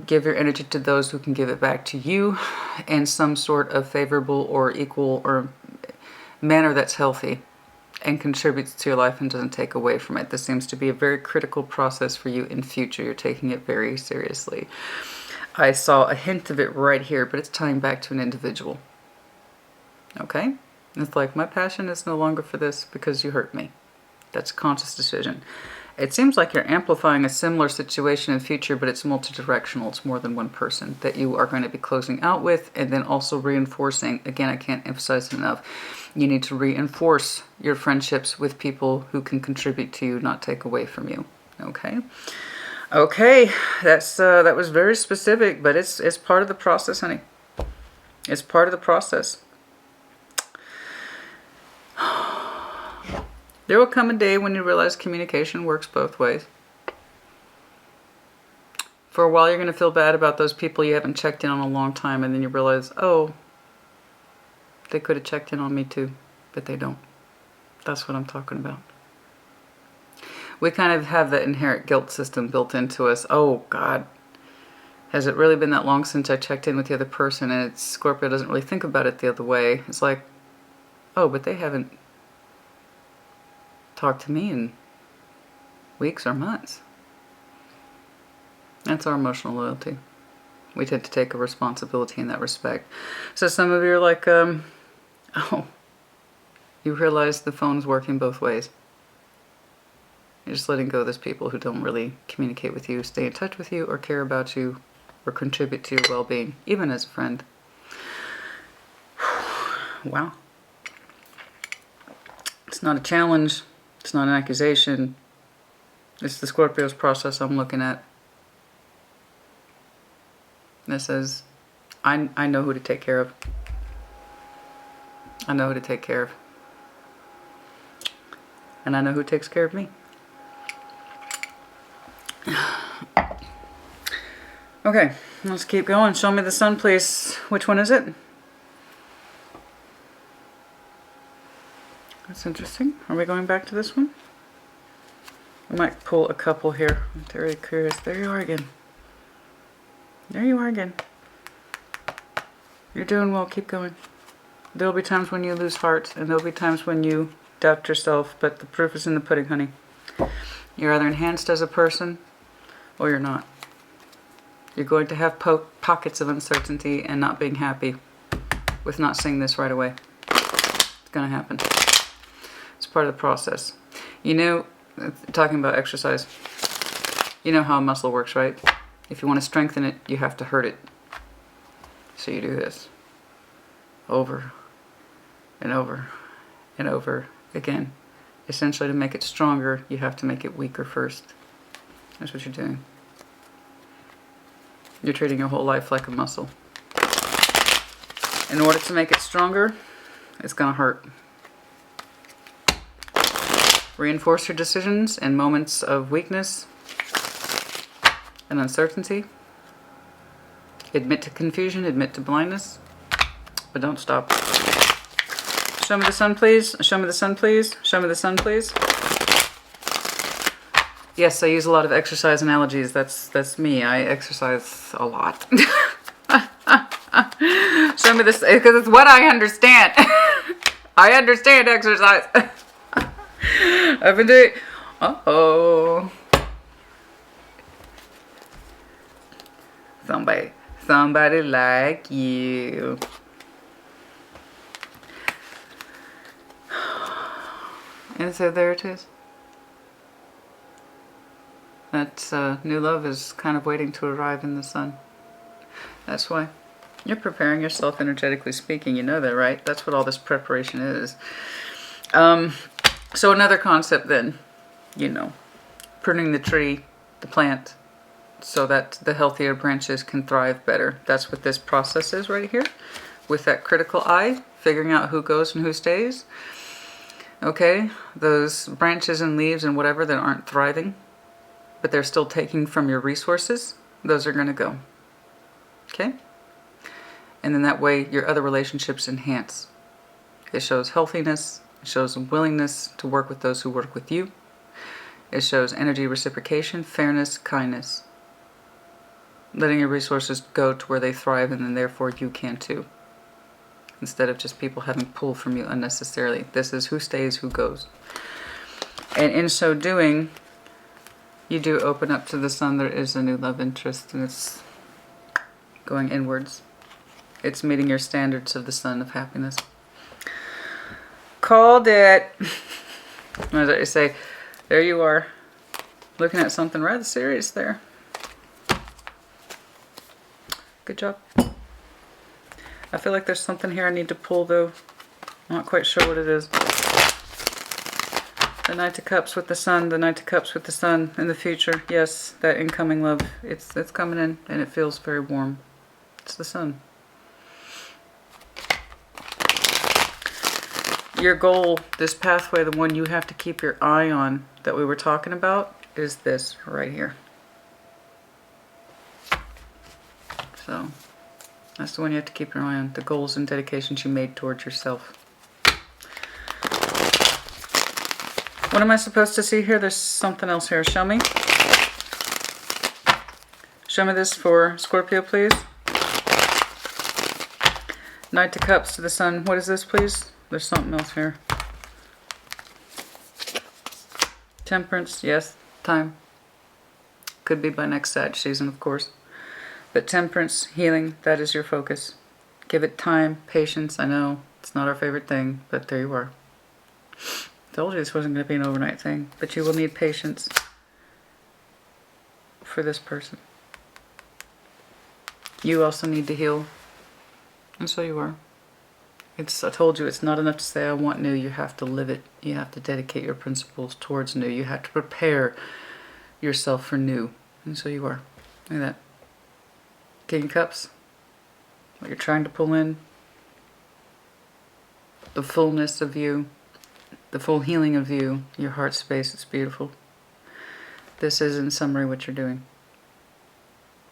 S1: Give your energy to those who can give it back to you in some sort of favorable or equal or manner that's healthy and contributes to your life and doesn't take away from it. This seems to be a very critical process for you in future. You're taking it very seriously. I saw a hint of it right here, but it's tying back to an individual. Okay? It's like, my passion is no longer for this because you hurt me. That's a conscious decision. It seems like you're amplifying a similar situation in future, but it's multi-directional. It's more than one person that you are going to be closing out with, and then also reinforcing. Again, I can't emphasize it enough. You need to reinforce your friendships with people who can contribute to you, not take away from you. Okay? Okay, that was very specific, but it's part of the process, honey. It's part of the process. There will come a day when you realize communication works both ways. For a while, you're going to feel bad about those people you haven't checked in on a long time, and then you realize, oh, they could have checked in on me too, but they don't. That's what I'm talking about. We kind of have that inherent guilt system built into us. Oh, God. Has it really been that long since I checked in with the other person? And Scorpio doesn't really think about it the other way. It's like, oh, but they haven't talked to me in weeks or months. That's our emotional loyalty. We tend to take a responsibility in that respect. So some of you are like, oh, you realize the phone's working both ways. You're just letting go of those people who don't really communicate with you, stay in touch with you, or care about you, or contribute to your well-being, even as a friend. Wow. It's not a challenge. It's not an accusation. It's the Scorpio's process I'm looking at. That says, I know who to take care of. I know who to take care of. And I know who takes care of me. Okay, let's keep going. Show me the sun, please. Which one is it? Let's That's interesting. Are we going back to this one? I might pull a couple here. I'm really curious. There you are again. There you are again. You're doing well. Keep going. There'll be times when you lose heart, and there'll be times when you doubt yourself, but the proof is in the pudding, honey. You're either enhanced as a person, or you're not. You're going to have pockets of uncertainty and not being happy with not seeing this right away. It's going to happen. It's part of the process. You know, talking about exercise, you know how a muscle works, right? If you want to strengthen it, you have to hurt it. So you do this over and over and over again. Essentially, to make it stronger, you have to make it weaker first. That's what you're doing. You're treating your whole life like a muscle. In order to make it stronger, it's going to hurt. Reinforce your decisions in moments of weakness and uncertainty. Admit to confusion, admit to blindness, but don't stop. Show me the sun, please. Show me the sun, please. Show me the sun, please. Yes, I use a lot of exercise analogies. That's me. I exercise a lot. Show me this, because it's what I understand. I understand exercise. I've been doing... Uh-oh. Somebody like you. And so there it is. That new love is kind of waiting to arrive in the sun. That's why. You're preparing yourself energetically speaking. You know that, right? That's what all this preparation is. So another concept then, you know, pruning the tree, the plant, so that the healthier branches can thrive better. That's what this process is right here. With that critical eye, figuring out who goes and who stays. Okay, those branches and leaves and whatever that aren't thriving, but they're still taking from your resources, those are going to go. Okay? And then that way your other relationships enhance. It shows healthiness. It shows willingness to work with those who work with you. It shows energy reciprocation, fairness, kindness. Letting your resources go to where they thrive, and then therefore you can too. Instead of just people having pulled from you unnecessarily. This is who stays, who goes. And in so doing, you do open up to the sun. There is a new love interest, and it's going inwards. It's meeting your standards of the sun of happiness. Called it. As I say, there you are, looking at something rather serious there. Good job. I feel like there's something here I need to pull, though. I'm not quite sure what it is. The Knight of Cups with the Sun, the Knight of Cups with the Sun in the future. Yes, that incoming love. It's coming in, and it feels very warm. It's the sun. Your goal, this pathway, the one you have to keep your eye on that we were talking about, is this right here. So, that's the one you have to keep your eye on. The goals and dedications you made towards yourself. What am I supposed to see here? There's something else here. Show me. Show me this for Scorpio, please. Knight of Cups to the Sun. What is this, please? There's something else here. Temperance, yes. Time. Could be by next Sag season, of course. But temperance, healing, that is your focus. Give it time, patience. I know it's not our favorite thing, but there you are. Told you this wasn't going to be an overnight thing, but you will need patience for this person. You also need to heal, and so you are. I told you, it's not enough to say I want new. You have to live it. You have to dedicate your principles towards new. You have to prepare yourself for new, and so you are. Look at that. King of Cups. What you're trying to pull in. The fullness of you. The full healing of you. Your heart space. It's beautiful. This is, in summary, what you're doing.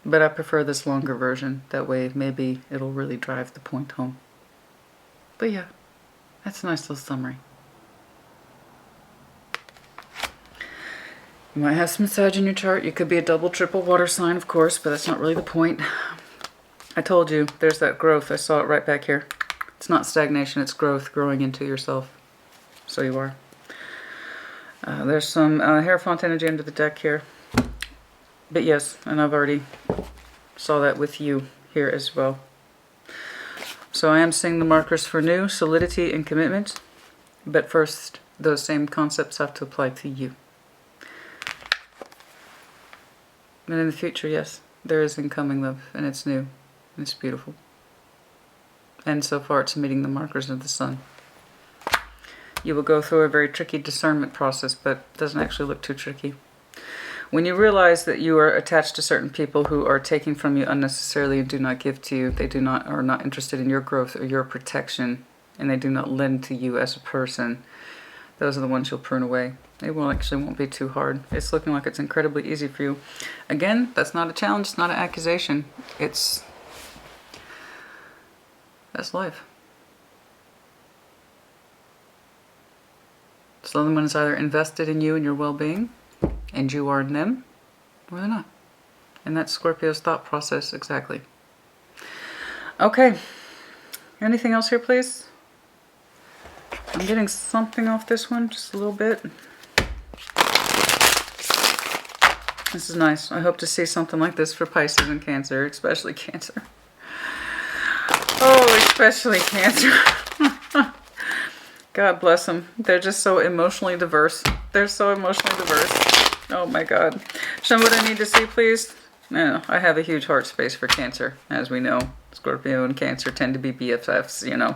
S1: But I prefer this longer version. That way, maybe it'll really drive the point home. But yeah, that's a nice little summary. You might have some Sag in your chart. You could be a double, triple water sign, of course, but that's not really the point. I told you, there's that growth. I saw it right back here. It's not stagnation, it's growth, growing into yourself. So you are. There's some Hierophant energy under the deck here. But yes, and I've already saw that with you here as well. So I am seeing the markers for new, solidity, and commitment. But first, those same concepts have to apply to you. And in the future, yes, there is incoming love, and it's new, and it's beautiful. And so far, it's meeting the markers of the sun. You will go through a very tricky discernment process, but it doesn't actually look too tricky. When you realize that you are attached to certain people who are taking from you unnecessarily and do not give to you, they are not interested in your growth or your protection, and they do not lend to you as a person, those are the ones you'll prune away. They won't be too hard. It's looking like it's incredibly easy for you. Again, that's not a challenge, it's not an accusation. That's life. Someone is either invested in you and your well-being, and you are in them, or they're not. And that's Scorpio's thought process, exactly. Okay. Anything else here, please? I'm getting something off this one, just a little bit. This is nice. I hope to see something like this for Pisces and Cancer, especially Cancer. Oh, especially Cancer. God bless them. They're just so emotionally diverse. They're so emotionally diverse. Oh my God. Show me what I need to see, please. No, I have a huge heart space for Cancer. As we know, Scorpio and Cancer tend to be BFFs, you know.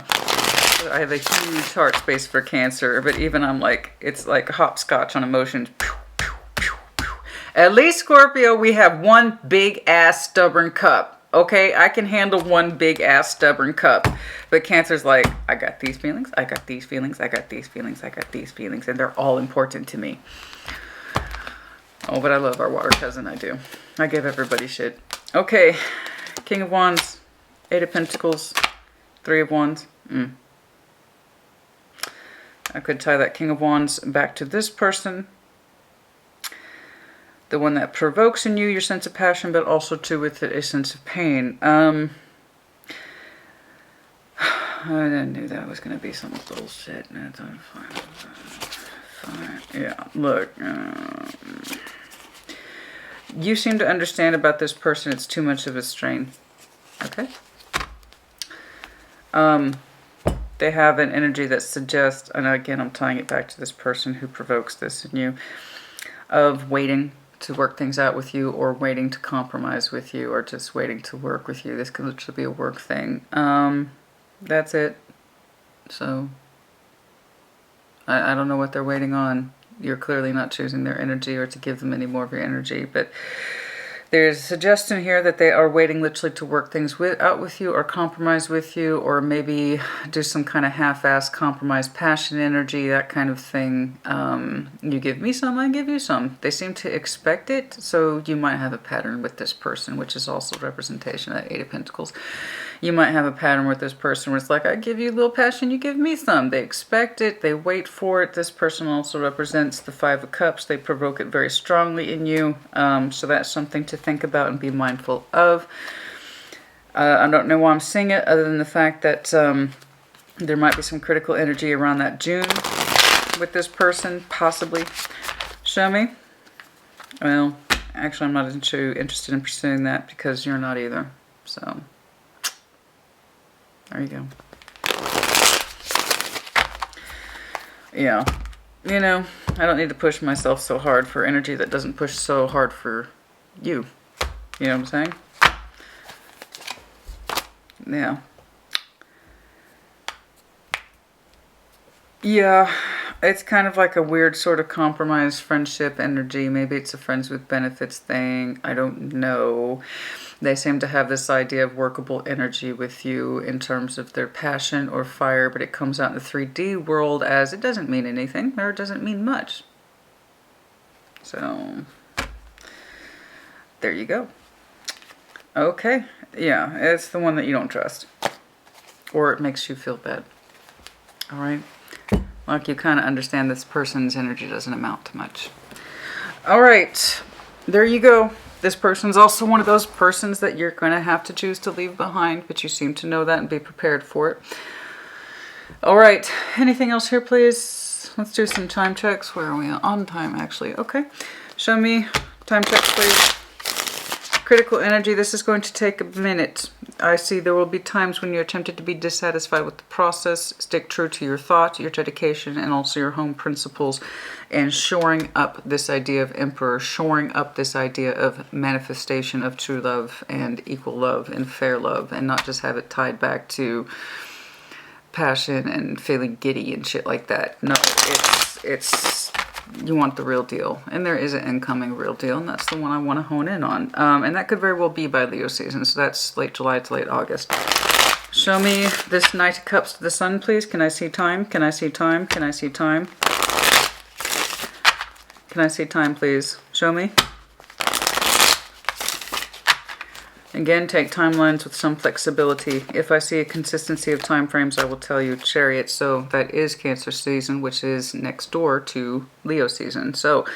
S1: I have a huge heart space for Cancer, but even I'm like, it's like hopscotch on emotions. At least Scorpio, we have one big ass stubborn cup. Okay, I can handle one big ass stubborn cup. But Cancer's like, I got these feelings, I got these feelings, I got these feelings, I got these feelings, and they're all important to me. Oh, but I love our water cousin, I do. I give everybody shit. Okay, King of Wands, Eight of Pentacles, Three of Wands. I could tie that King of Wands back to this person. The one that provokes in you your sense of passion, but also too with it a sense of pain. I knew that was going to be some bullshit. Fine. Yeah, look. You seem to understand about this person. It's too much of a strain. Okay? They have an energy that suggests, and again, I'm tying it back to this person who provokes this in you, of waiting to work things out with you, or waiting to compromise with you, or just waiting to work with you. This could literally be a work thing. That's it. So, I don't know what they're waiting on. You're clearly not choosing their energy or to give them any more of your energy, but there's a suggestion here that they are waiting literally to work things out with you, or compromise with you, or maybe do some kind of half-ass compromise, passion energy, that kind of thing. You give me some, I give you some. They seem to expect it, so you might have a pattern with this person, which is also representation of that Eight of Pentacles. You might have a pattern with this person where it's like, I give you a little passion, you give me some. They expect it, they wait for it. This person also represents the Five of Cups. They provoke it very strongly in you. So that's something to think about and be mindful of. I don't know why I'm seeing it, other than the fact that there might be some critical energy around that June with this person, possibly. Show me. Well, actually, I'm not too interested in pursuing that because you're not either. So, there you go. Yeah. You know, I don't need to push myself so hard for energy that doesn't push so hard for you. You know what I'm saying? Yeah. Yeah, it's kind of like a weird sort of compromise friendship energy. Maybe it's a friends with benefits thing. I don't know. They seem to have this idea of workable energy with you in terms of their passion or fire, but it comes out in the 3D world as it doesn't mean anything, or it doesn't mean much. So, there you go. Okay, yeah, it's the one that you don't trust. Or it makes you feel bad. Alright? Like you kind of understand this person's energy doesn't amount to much. All right. There you go. This person's also one of those persons that you're going to have to choose to leave behind, but you seem to know that and be prepared for it. All right. Anything else here, please? Let's do some time checks. Where are we on time, actually? Okay. Show me time checks, please. Critical energy. This is going to take a minute. I see there will be times when you're tempted to be dissatisfied with the process. Stick true to your thought, your dedication, and also your home principles, and shoring up this idea of emperor, shoring up this idea of manifestation of true love and equal love and fair love, and not just have it tied back to passion and feeling giddy and shit like that. No, it's you want the real deal, and there is an incoming real deal, and that's the one I want to hone in on. And that could very well be by Leo season, so that's late July to late August. Show me this Knight of Cups to the Sun, please. Can I see time? Can I see time? Can I see time? Can I see time, please? Show me. Again, take timelines with some flexibility. If I see a consistency of time frames, I will tell you. Chariot, so that is Cancer season, which is next door to Leo season. So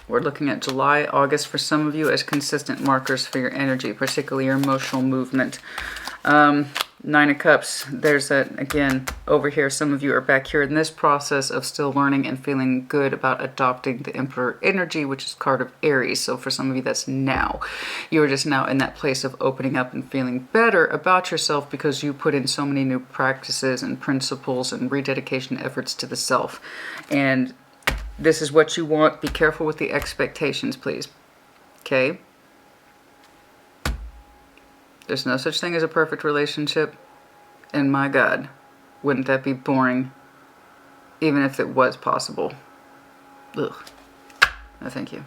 S1: we're looking at July, August for some of you as consistent markers for your energy, particularly your emotional movement. Nine of Cups, there's that again over here. Some of you are back here in this process of still learning and feeling good about adopting the Emperor energy, which is card of Aries. So for some of you, that's now. You are just now in that place of opening up and feeling better about yourself because you put in so many new practices and principles and rededication efforts to the self. And this is what you want. Be careful with the expectations, please. Okay? There's no such thing as a perfect relationship. And my God, wouldn't that be boring? Even if it was possible. Ugh. No, thank you.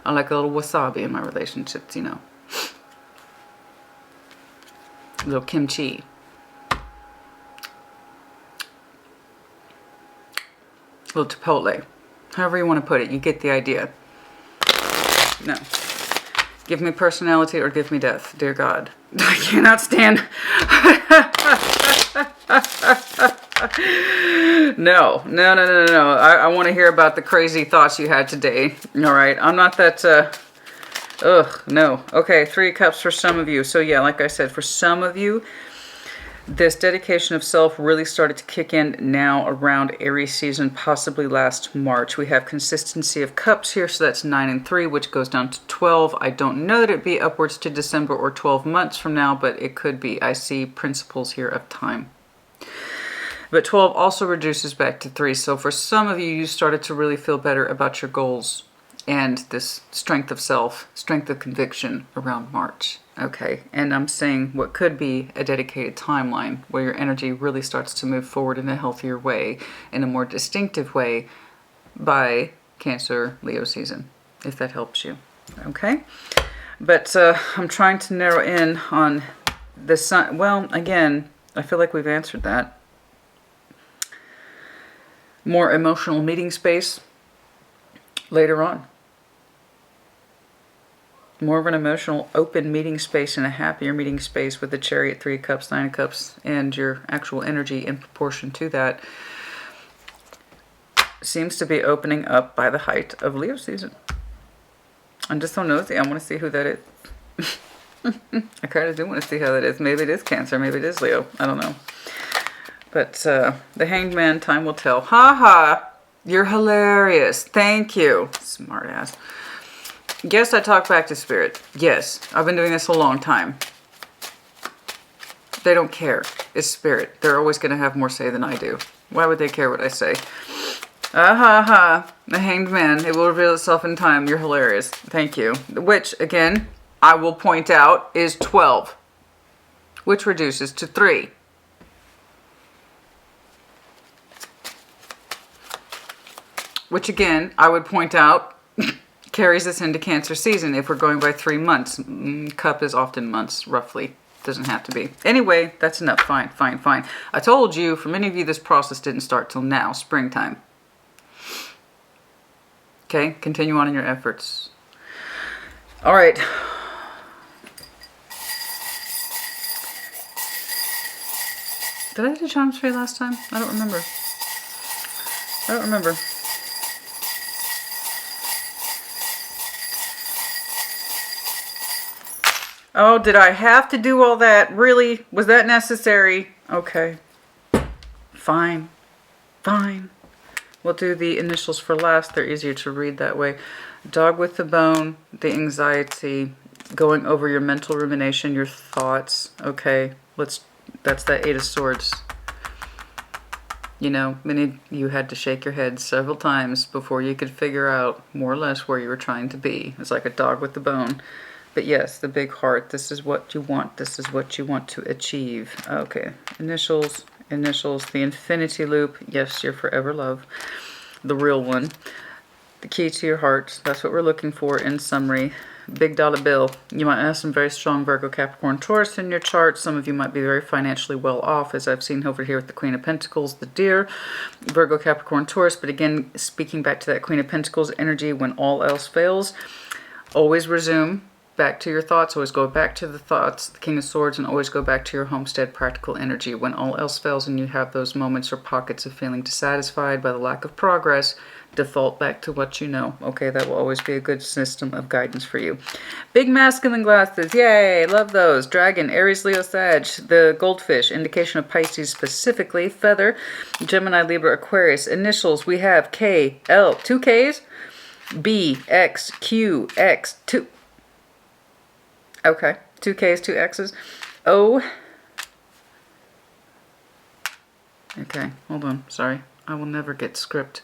S1: I like a little wasabi in my relationships, you know. A little kimchi. A little chipotle. However you want to put it, you get the idea. No. Give me personality or give me death, dear God. I cannot stand. No. I want to hear about the crazy thoughts you had today. All right. I'm not that, no. Okay. 3 cups for some of you. So yeah, like I said, for some of you, this dedication of self really started to kick in now around Aries season, possibly last March. We have consistency of cups here, so that's 9 and 3, which goes down to 12. I don't know that it'd be upwards to December or 12 months from now, but it could be. I see principles here of time. But 12 also reduces back to 3. So for some of you, you started to really feel better about your goals and this strength of self, strength of conviction around March. Okay, and I'm saying what could be a dedicated timeline where your energy really starts to move forward in a healthier way, in a more distinctive way by Cancer, Leo season, if that helps you. Okay, but I'm trying to narrow in on the Sun. Well, again, I feel like we've answered that. More emotional meeting space later on. More of an emotional open meeting space and a happier meeting space with the Chariot, 3 cups, 9 cups, and your actual energy in proportion to that seems to be opening up by the height of Leo season. I'm just so nosy. I want to see who that is. I kind of do want to see how that is. Maybe it is Cancer. Maybe it is Leo. I don't know. But the Hanged Man, time will tell. Ha ha! You're hilarious. Thank you. Smart ass. Yes, I talk back to Spirit. Yes, I've been doing this a long time. They don't care. It's Spirit. They're always going to have more say than I do. Why would they care what I say? Ah ha ha. The Hanged Man. It will reveal itself in time. You're hilarious. Thank you. Which, again, I will point out is 12. Which reduces to 3. Which, again, I would point out carries us into Cancer season if we're going by 3 months. Cup is often months, roughly. Doesn't have to be. Anyway, that's enough. Fine. I told you, for many of you, this process didn't start till now, springtime. Okay, continue on in your efforts. All right. Did I do charms for you last time? I don't remember. Oh, did I have to do all that? Really? Was that necessary? Okay. Fine. Fine. We'll do the initials for last. They're easier to read that way. Dog with the bone, the anxiety, going over your mental rumination, your thoughts. Okay, that's that Eight of Swords. You know, many of you had to shake your head several times before you could figure out more or less where you were trying to be. It's like a dog with the bone. But yes, the big heart, this is what you want. This is what you want to achieve. Okay, initials, the infinity loop. Yes, your forever love. The real one. The key to your heart. That's what we're looking for in summary. Big dollar bill. You might have some very strong Virgo, Capricorn, Taurus in your chart. Some of you might be very financially well off, as I've seen over here with the Queen of Pentacles, the Deer, Virgo, Capricorn, Taurus. But again, speaking back to that Queen of Pentacles energy, when all else fails, always resume back to your thoughts. Always go back to the thoughts, the King of Swords, and always go back to your homestead practical energy. When all else fails and you have those moments or pockets of feeling dissatisfied by the lack of progress, default back to what you know. Okay, that will always be a good system of guidance for you. Big masculine glasses. Yay, love those. Dragon, Aries, Leo, Sag. The goldfish, indication of Pisces specifically. Feather, Gemini, Libra, Aquarius. Initials, we have K, L, 2 Ks, B, X, Q, X, 2. Okay, 2 Ks, 2 X's. O. Okay, hold on. Sorry. I will never get script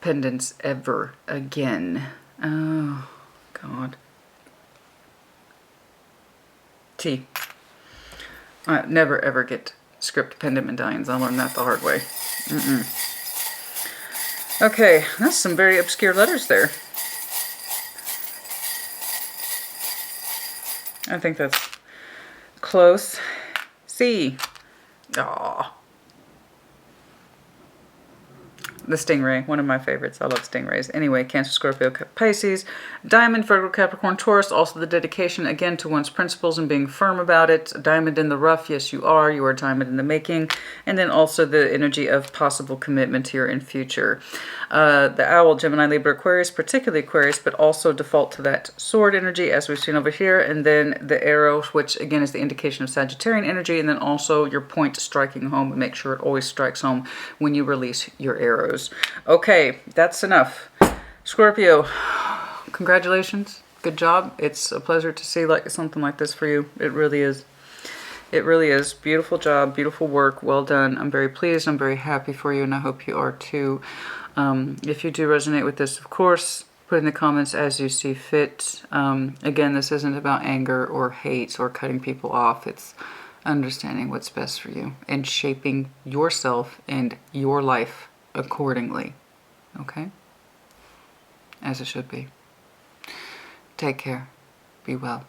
S1: pendants ever again. Oh, God. T. I never ever get script pendant medallions. I learned that the hard way. Okay, that's some very obscure letters there. I think that's close. C. Aw. The stingray, one of my favorites. I love stingrays. Anyway, Cancer, Scorpio, Pisces, Diamond, Virgo, Capricorn, Taurus. Also the dedication, again, to one's principles and being firm about it. Diamond in the rough. Yes, you are. You are diamond in the making. And then also the energy of possible commitment here in future. The owl, Gemini, Libra, Aquarius, particularly Aquarius, but also default to that sword energy, as we've seen over here. And then the arrow, which, again, is the indication of Sagittarian energy. And then also your point striking home. Make sure it always strikes home when you release your arrows. Okay, that's enough. Scorpio, congratulations. Good job. It's a pleasure to see something like this for you. It really is. It really is. Beautiful job, beautiful work, well done. I'm very pleased. I'm very happy for you, and I hope you are too. If you do resonate with this, of course, put in the comments as you see fit. Again, this isn't about anger or hate or cutting people off. It's understanding what's best for you and shaping yourself and your life accordingly. Okay? As it should be. Take care. Be well.